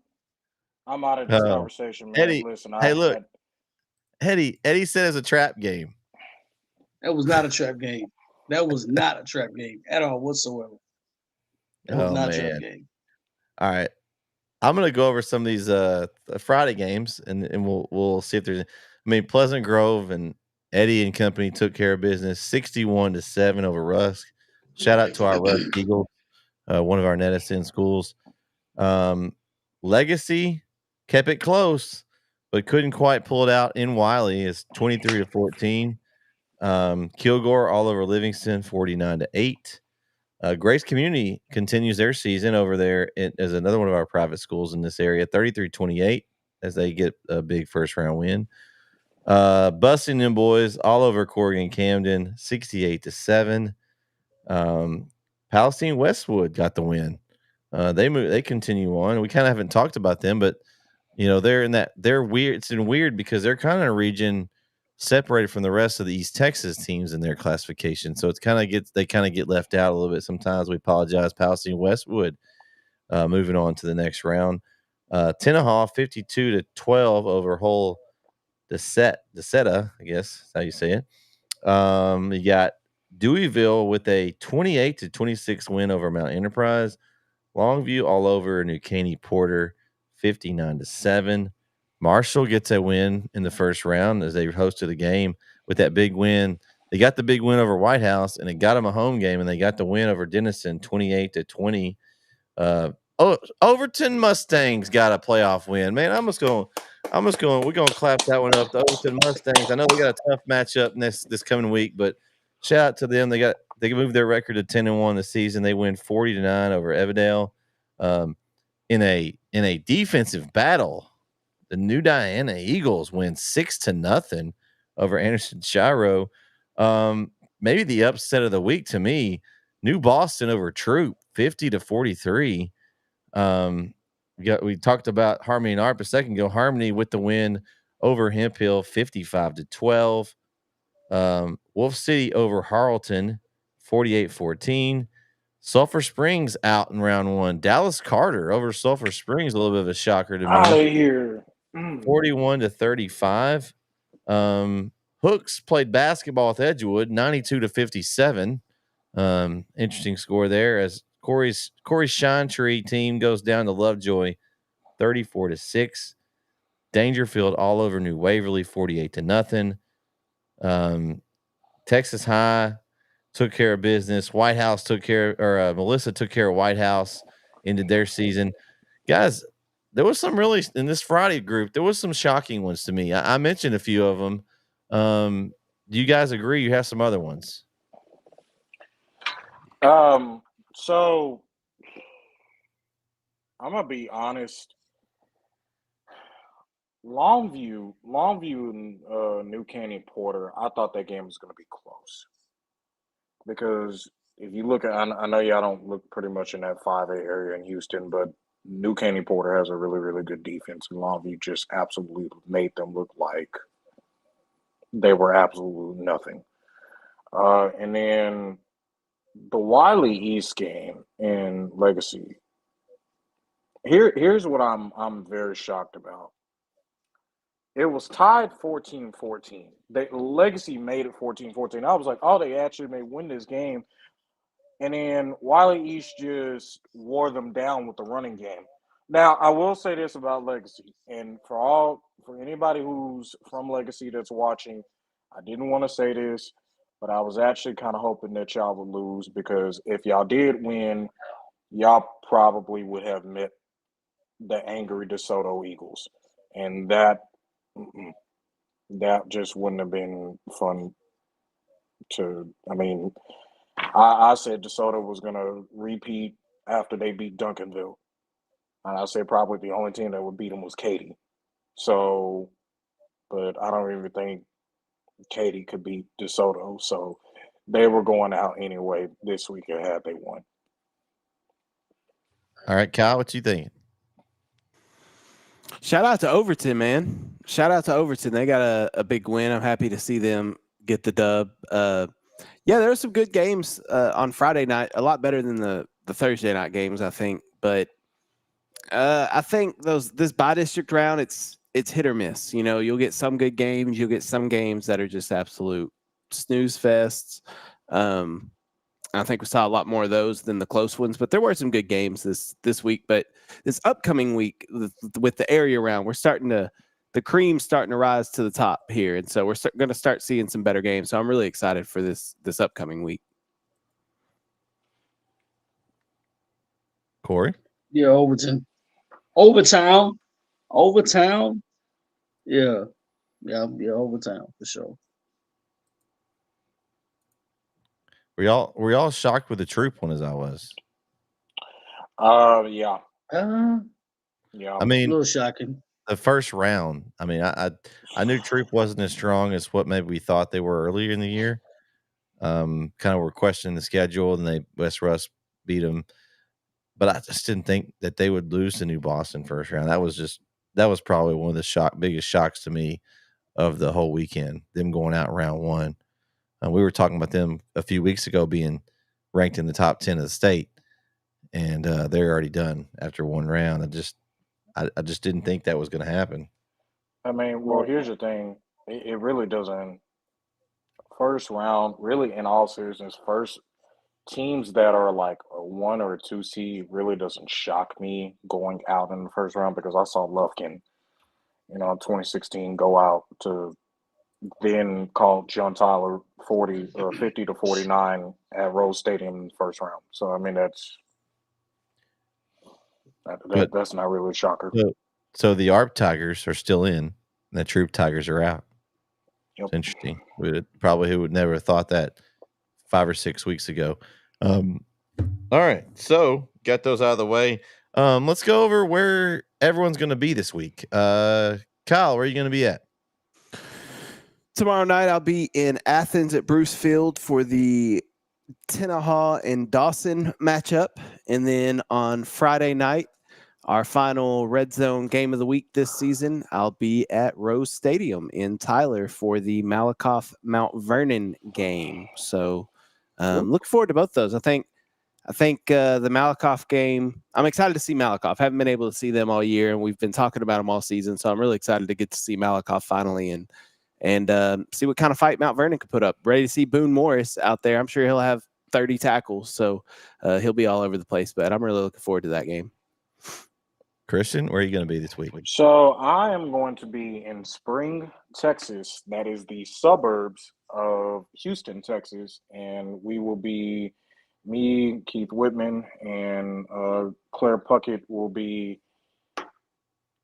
I'm out of this conversation, man. Eddie, look. Eddie said it's a trap game. That was not a trap game. That was not a trap game at all whatsoever. That was not a trap game. All right. I'm going to go over some of these Friday games, and we'll see if there's. Pleasant Grove and Eddie and company took care of business, 61-7 over Rusk. Shout out to our Rusk Eagles, one of our NETSN schools. Legacy kept it close, but couldn't quite pull it out in Wiley. It's 23-14. Kilgore all over Livingston, 49-8. Grace Community continues their season over there as another one of our private schools in this area, 33-28, as they get a big first round win. Busting them boys all over Corrigan Camden, 68-7. Palestine Westwood got the win. They continue on. We kind of haven't talked about them, but they're weird. It's weird because they're kind of in a region separated from the rest of the East Texas teams in their classification. So they kind of get left out a little bit sometimes. We apologize. Palestine Westwood moving on to the next round. Tenaha 52-12 over Hull Deseta, I guess that's how you say it. You got Deweyville with a 28-26 win over Mount Enterprise. Longview all over New Caney Porter 59-7. Marshall gets a win in the first round as they hosted a game with that big win. They got the big win over White House, and it got them a home game, and they got the win over Denison 28-20. Overton Mustangs got a playoff win. Man, we're gonna clap that one up. The Overton Mustangs. I know they got a tough matchup this coming week, but shout out to them. They moved their record to 10-1 this season. They win 40-9 over Evadale. In a defensive battle, the New Diana Eagles win 6-0 over Anderson Shiro. Maybe the upset of the week to me, New Boston over Troop 50-43. We talked about Harmony and ARP a second ago. Harmony with the win over Hemphill 55-12. Wolf City over Harleton 48-14. Sulphur Springs out in round one. Dallas Carter over Sulphur Springs, a little bit of a shocker to me. Out of here. 41-35. Hooks played basketball with Edgewood 92-57. Interesting score there as Corey's Shine Tree team goes down to Lovejoy 34-6. Dangerfield all over New Waverly 48-0. Texas High took care of business. White House Melissa took care of White House, ended their season. Guys, there was some really in this Friday group. There was some shocking ones to me. I mentioned a few of them. Do you guys agree? You have some other ones. So I'm gonna be honest. Longview and New Caney Porter, I thought that game was gonna be close. Because if you look at, I know y'all don't look pretty much in that 5A area in Houston, but New Caney Porter has a really, really good defense, and Longview just absolutely made them look like they were absolutely nothing. And then the Wiley East game in Legacy. Here's what I'm very shocked about. It was tied 14-14. Legacy made it 14-14. I was like, oh, they actually may win this game. And then Wiley East just wore them down with the running game. Now, I will say this about Legacy, and for anybody who's from Legacy that's watching, I didn't want to say this, but I was actually kind of hoping that y'all would lose, because if y'all did win, y'all probably would have met the angry DeSoto Eagles. And that just wouldn't have been fun I said DeSoto was going to repeat after they beat Duncanville. And I said probably the only team that would beat them was Katy. So, but I don't even think Katy could beat DeSoto. So they were going out anyway this week had they won. All right, Kyle, what you think? Shout out to Overton, man. Shout out to Overton. They got a big win. I'm happy to see them get the dub. Yeah, there were some good games on Friday night. A lot better than the Thursday night games, I think. But I think this bi-district round, it's hit or miss. You know, you'll get some good games. You'll get some games that are just absolute snooze fests. I think we saw a lot more of those than the close ones, but there were some good games this week. But this upcoming week with the area round, the cream's starting to rise to the top here. And so we're going to start seeing some better games. So I'm really excited for this upcoming week. Corey? Yeah, Overton. Overtown. Yeah, Overtown for sure. Were y'all shocked with the Troop one as I was? Yeah. Yeah. I mean, a little shocking. The first round. I mean, I knew Troop wasn't as strong as what maybe we thought they were earlier in the year. Kind of were questioning the schedule, and West Russ beat them. But I just didn't think that they would lose to New Boston first round. That was probably one of the biggest shocks to me of the whole weekend, them going out round one. We were talking about them a few weeks ago being ranked in the top 10 of the state, and they're already done after one round. I just didn't think that was going to happen. I mean, well, here's the thing. It really doesn't. First round, really, in all seriousness, first teams that are like a 1 or a 2 seed really doesn't shock me going out in the first round because I saw Lufkin, in 2016 go out to then call John Tyler 50 to 49 at Rose Stadium in the first round. So I mean that's not really a shocker. So the ARP Tigers are still in, and the Troop Tigers are out. Yep. It's interesting. Who would never have thought that 5 or 6 weeks ago. All right, so got those out of the way. Let's go over where everyone's going to be this week. Kyle, where are you going to be at? Tomorrow night, I'll be in Athens at Bruce Field for the Tenaha and Dawson matchup. And then on Friday night, our final Red Zone game of the week this season, I'll be at Rose Stadium in Tyler for the Malakoff Mount Vernon game. So look forward to both those. I think the Malakoff game, I'm excited to see Malakoff. Haven't been able to see them all year, and we've been talking about them all season. So I'm really excited to get to see Malakoff finally and see what kind of fight Mount Vernon could put up. Ready to see Boone Morris out there. I'm sure he'll have 30 tackles, so he'll be all over the place. But I'm really looking forward to that game. Christian, where are you going to be this week? So I am going to be in Spring, Texas. That is the suburbs of Houston, Texas. And we will be, me, Keith Whitman, and Claire Puckett will be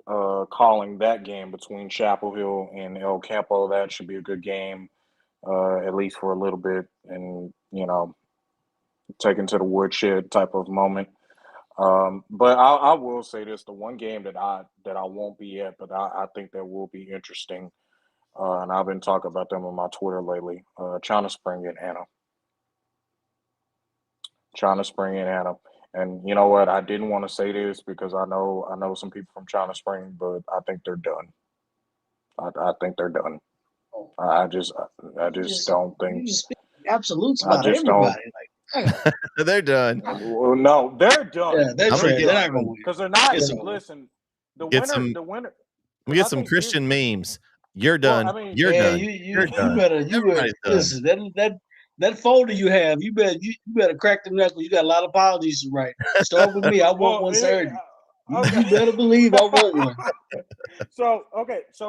calling that game between Chapel Hill and El Campo. That should be a good game, at least for a little bit, and, taken to the woodshed type of moment. But I will say this: the one game that I won't be at, but I think that will be interesting, and I've been talking about them on my Twitter lately. China Spring and Anna. China Spring and Anna. And you know what? I didn't want to say this because I know some people from China Spring, but I think they're done. I think they're done. I just don't think. You just speak absolutes about everybody. They're done. Well, no, they're done. Yeah, they're not going to win because they're not. It's over. Listen, the winner. We get some Christian memes. You're done. Well, I mean, You're done. You done. better Everybody's listen. That folder you have, you better crack the knuckles. You got a lot of apologies to write. Start with me. I want one Saturday. Okay. You better believe I want one. So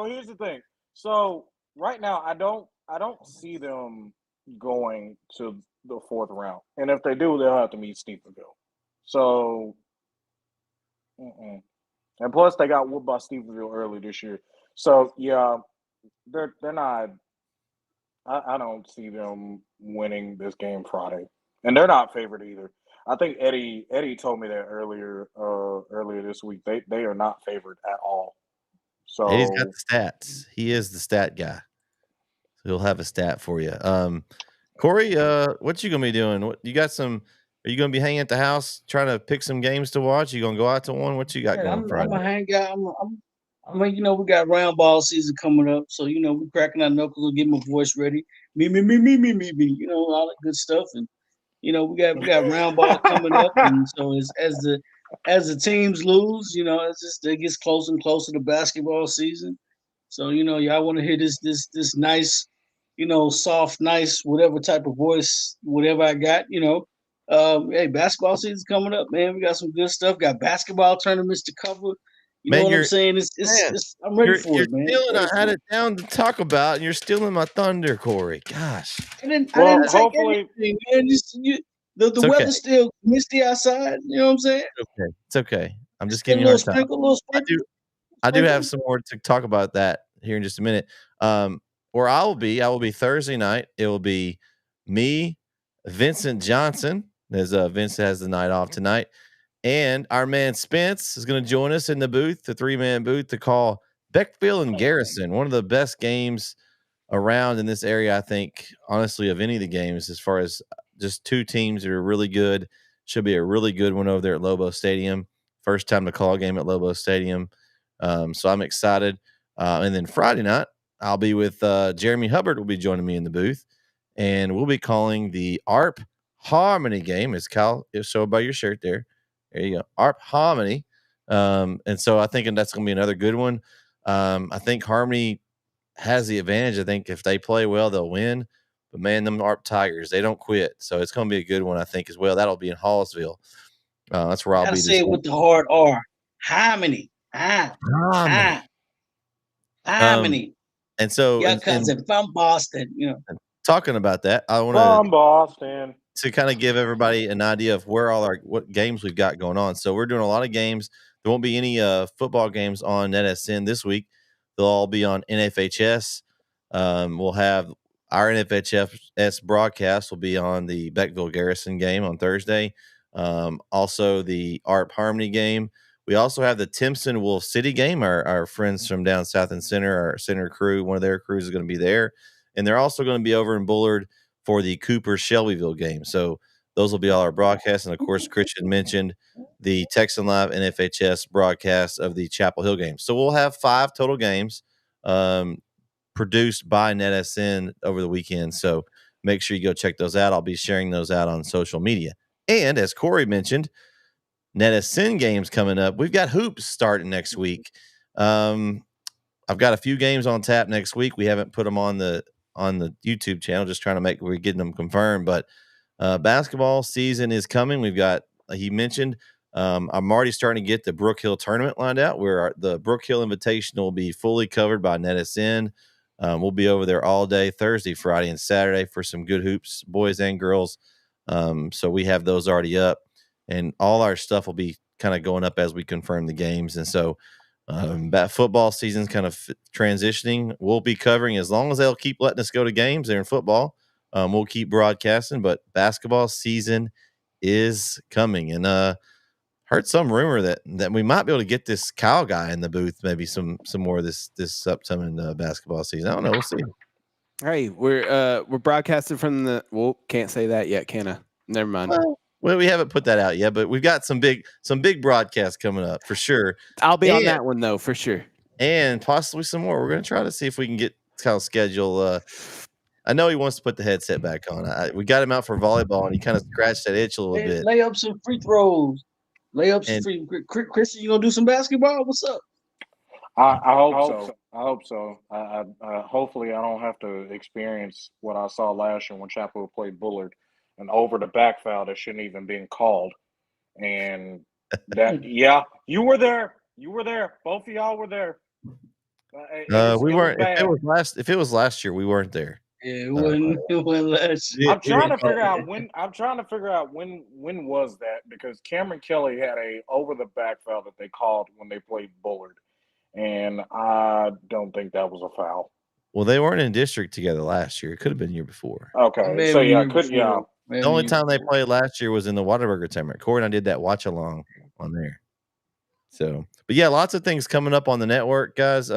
here's the thing. So right now, I don't see them going to the fourth round, and if they do, they'll have to meet Stephenville. So, and plus they got whooped by Stephenville early this year. So yeah, they're not. I don't see them winning this game Friday, and they're not favored either. I think Eddie told me that earlier this week. They are not favored at all. So Eddie's got the stats. He is the stat guy. So he'll have a stat for you. Corey, what you gonna be doing? What you got some? Are you gonna be hanging at the house trying to pick some games to watch? You gonna go out to one? What you got going Friday? I'm a hang guy. I mean, we got round ball season coming up, so we're cracking our knuckles, we'll get my voice ready. Me, all that good stuff, and we got round ball coming up, and so as the teams lose, it gets closer and closer to basketball season. So y'all want to hear this nice, soft, nice, whatever type of voice, whatever I got, hey, basketball season's coming up, man. We got some good stuff. Got basketball tournaments to cover. You know what I'm saying? I'm ready for it, man. I had it down to talk about, and you're stealing my thunder, Corey. Gosh. I didn't take anything, man. The weather's still misty outside. You know what I'm saying? It's okay. I'm just giving you a hard time. I do have some more to talk about that here in just a minute. Where I will be Thursday night. It will be me, Vincent Johnson, as Vincent has the night off tonight. And our man Spence is going to join us in the booth, the 3-man booth, to call Beckville and Garrison, one of the best games around in this area, I think, honestly, of any of the games, as far as just two teams that are really good. Should be a really good one over there at Lobo Stadium. First time to call a game at Lobo Stadium. So I'm excited. And then Friday night, I'll be with Jeremy Hubbard will be joining me in the booth, and we'll be calling the ARP Harmony game. As Kyle is showed by your shirt there. There you go, ARP Harmony. And so I think that's going to be another good one. I think Harmony has the advantage. I think if they play well, they'll win. But man, them ARP Tigers, they don't quit. So it's going to be a good one, I think, as well. That'll be in Hallsville. That's where I'll be. Say it with the hard R. Harmony. Harmony. Harmony. And so, yeah, cousin from Boston, talking about that, I want from Boston to kind of give everybody an idea of where what games we've got going on. So we're doing a lot of games. There won't be any football games on NETSN this week. They'll all be on NFHS. We'll have our NFHS broadcast will be on the Beckville Garrison game on Thursday. Also the ARP Harmony game. We also have the Timpson Wolf City game. Our friends from down south and center, our center crew, one of their crews is going to be there. And they're also going to be over in Bullard for the Cooper Shelbyville game. So those will be all our broadcasts. And of course, Christian mentioned the Texan Live NFHS broadcast of the Chapel Hill game. So we'll have 5 total games produced by NETSN over the weekend. So make sure you go check those out. I'll be sharing those out on social media. And as Corey mentioned, NETSN games coming up. We've got hoops starting next week. I've got a few games on tap next week. We haven't put them on the YouTube channel, just trying to make we're getting them confirmed. But basketball season is coming. We've got he mentioned. I'm already starting to get the Brook Hill tournament lined out, where the Brook Hill Invitational will be fully covered by NETSN. We'll be over there all day Thursday, Friday, and Saturday for some good hoops, boys and girls. So we have those already up. And all our stuff will be kind of going up as we confirm the games. And so that football season's kind of transitioning. We'll be covering, as long as they'll keep letting us go to games there in football, we'll keep broadcasting. But basketball season is coming. And heard some rumor that we might be able to get this Kyle guy in the booth, maybe some more this upcoming basketball season. I don't know. We'll see. Hey, we're broadcasting from the – well, can't say that yet, can I? Never mind. Well, we haven't put that out yet, but we've got some big broadcasts coming up for sure. I'll be on that one though, for sure, and possibly some more. We're going to try to see if we can get Kyle's schedule. I know he wants to put the headset back on. We got him out for volleyball, and he kind of scratched that itch a little bit. Lay up some free throws. Christian, you gonna do some basketball? What's up? I hope so. I hopefully I don't have to experience what I saw last year when Chapel played Bullard. An over the back foul that shouldn't even been called. And that, yeah, you were there. Both of y'all were there. We weren't. If it was last year, we weren't there. Yeah, it wasn't last year. I'm trying to figure out when was that, because Cameron Kelly had a over the back foul that they called when they played Bullard, and I don't think that was a foul. Well, they weren't in district together last year. It could have been the year before. Okay, so yeah, the only time they played last year was in the Whataburger tournament. Corey and I did that watch along on there. So, but yeah, lots of things coming up on the network, guys.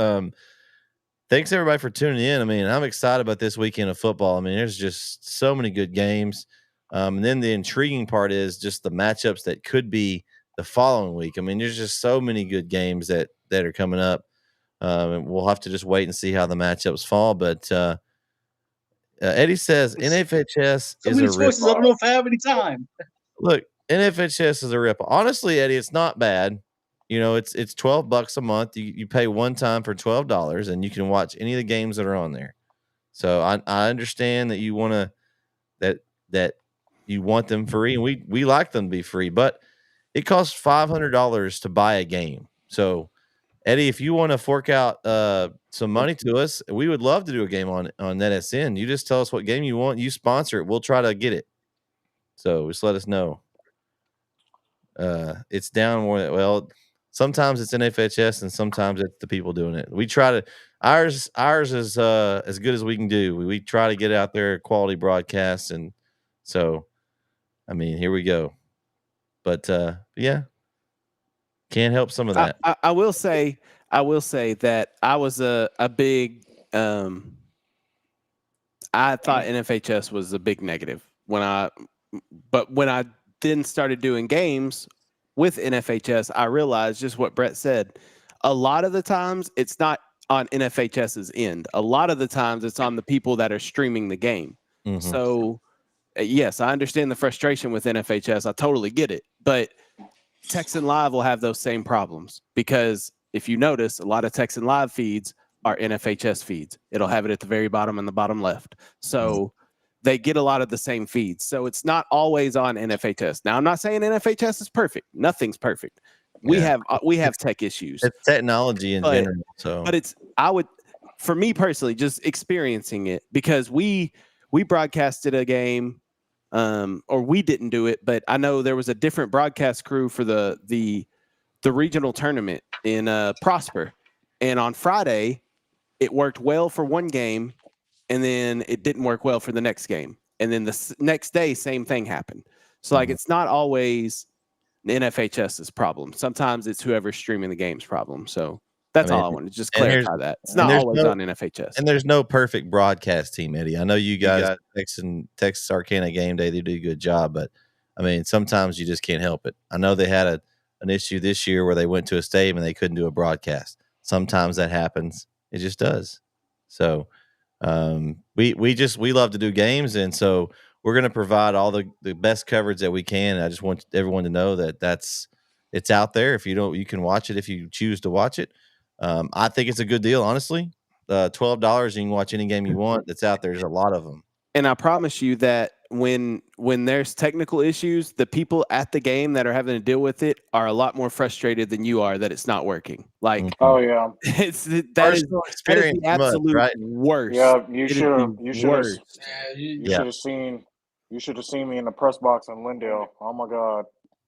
Thanks everybody for tuning in. I mean, I'm excited about this weekend of football. I mean, there's just so many good games. And then the intriguing part is just the matchups that could be the following week. I mean, there's just so many good games that are coming up. And we'll have to just wait and see how the matchups fall. But Eddie says NFHS is a rip. I don't know if I have any time. Look, NFHS is a rip. Honestly, Eddie, it's not bad. You know, it's $12 a month. You pay one time for $12, and you can watch any of the games that are on there. So I understand that you want to that you want them free, and we like them to be free, but it costs $500 to buy a game. So Eddie, if you want to fork out some money to us, we would love to do a game on NETSN. You just tell us what game you want. You sponsor it. We'll try to get it. So just let us know. It's down more. Well, sometimes it's NFHS and sometimes it's the people doing it. We try to. Ours is as good as we can do. We try to get out there quality broadcasts, and so I mean, here we go. But yeah. Can't help some of that. I will say that I was a big I thought NFHS was a big negative when I then started doing games with NFHS, I realized just what Brett said. A lot of the times it's not on NFHS's end. A lot of the times it's on the people that are streaming the game. Mhm. So yes, I understand the frustration with NFHS. I totally get it. But Texan Live will have those same problems because if you notice, a lot of Texan Live feeds are NFHS feeds. It'll have it at the very bottom and the bottom left. So they get a lot of the same feeds. So it's not always on NFHS. Now, I'm not saying NFHS is perfect. Nothing's perfect. We have tech issues. It's technology in general. So, but for me personally, just experiencing it, because we broadcasted a game, or we didn't do it, but I know there was a different broadcast crew for the regional tournament in Prosper, and on Friday it worked well for one game, and then it didn't work well for the next game, and then the next day same thing happened. So like it's not always NFHS's problem. Sometimes it's whoever's streaming the game's problem. So that's all I wanted to just clarify that. It's not always on NFHS. And there's no perfect broadcast team, Eddie. I know you guys Texas Arcana Game Day, they do a good job, but I mean, sometimes you just can't help it. I know they had an issue this year where they went to a stadium and they couldn't do a broadcast. Sometimes that happens. It just does. So we love to do games, and so we're going to provide all the best coverage that we can. I just want everyone to know that it's out there. If you don't, you can watch it if you choose to watch it. I think it's a good deal, honestly. $12, you can watch any game you want that's out there. There's a lot of them. And I promise you that when there's technical issues, the people at the game that are having to deal with it are a lot more frustrated than you are that it's not working. Like, oh yeah, that is the absolute worst. Yeah, you should have seen me in the press box in Lindale. Oh my God.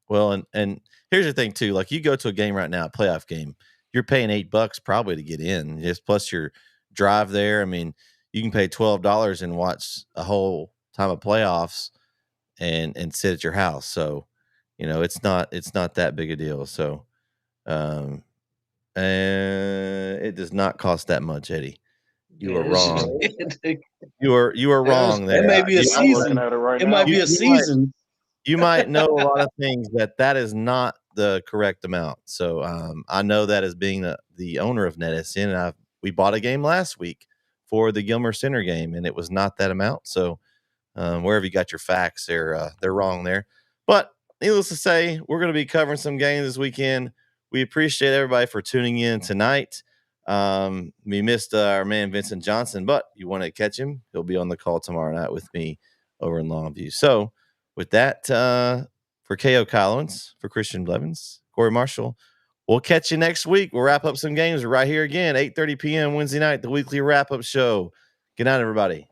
Well, and here's the thing too. Like, you go to a game right now, a playoff game, you're paying $8 probably to get in. Just plus your drive there. I mean, you can pay $12 and watch a whole time of playoffs and sit at your house. So, you know, it's not that big a deal. So, and it does not cost that much, Eddie. You are wrong. You are wrong there. It may be a season. It might be a season. You might know a lot of things that is not the correct amount. So I know that as being the owner of NETSN, and we bought a game last week for the Gilmer Center game, and it was not that amount. So wherever you got your facts, they're wrong there. But needless to say, we're going to be covering some games this weekend. We appreciate everybody for tuning in tonight. We missed our man Vincent Johnson, but you want to catch him, he'll be on the call tomorrow night with me over in Longview. So with that, for K.O. Collins, for Christian Blevins, Corey Marshall, we'll catch you next week. We'll wrap up some games right here again, 8:30 p.m. Wednesday night, the weekly wrap-up show. Good night, everybody.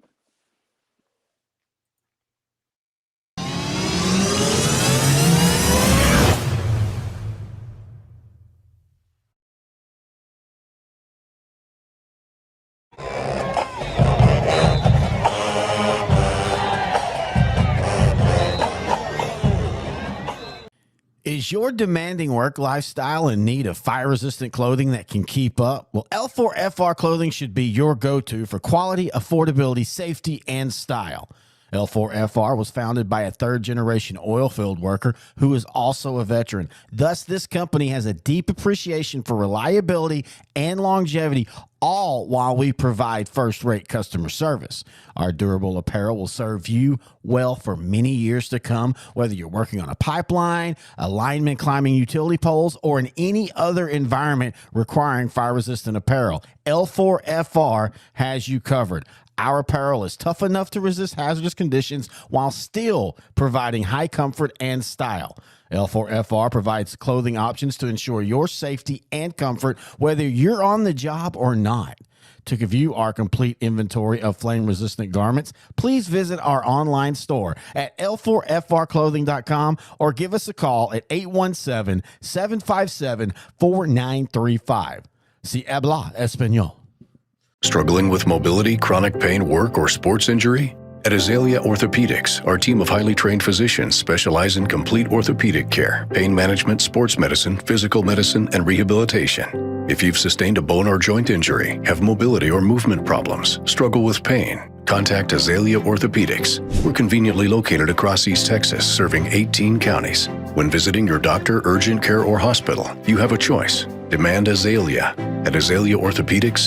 Is your demanding work lifestyle in need of fire-resistant clothing that can keep up? Well, L4FR clothing should be your go-to for quality, affordability, safety, and style. L4FR was founded by a third-generation oil field worker who is also a veteran. Thus, this company has a deep appreciation for reliability and longevity, all while we provide first-rate customer service. Our durable apparel will serve you well for many years to come, whether you're working on a pipeline, a lineman climbing utility poles, or in any other environment requiring fire-resistant apparel. L4FR has you covered. Our apparel is tough enough to resist hazardous conditions while still providing high comfort and style. L4FR provides clothing options to ensure your safety and comfort, whether you're on the job or not. To view our complete inventory of flame-resistant garments, please visit our online store at l4frclothing.com or give us a call at 817-757-4935. Si habla español. Struggling with mobility, chronic pain, work, or sports injury? At Azalea Orthopedics, our team of highly trained physicians specialize in complete orthopedic care, pain management, sports medicine, physical medicine, and rehabilitation. If you've sustained a bone or joint injury, have mobility or movement problems, struggle with pain, contact Azalea Orthopedics. We're conveniently located across East Texas, serving 18 counties. When visiting your doctor, urgent care, or hospital, you have a choice. Demand Azalea. At Azalea Orthopedics,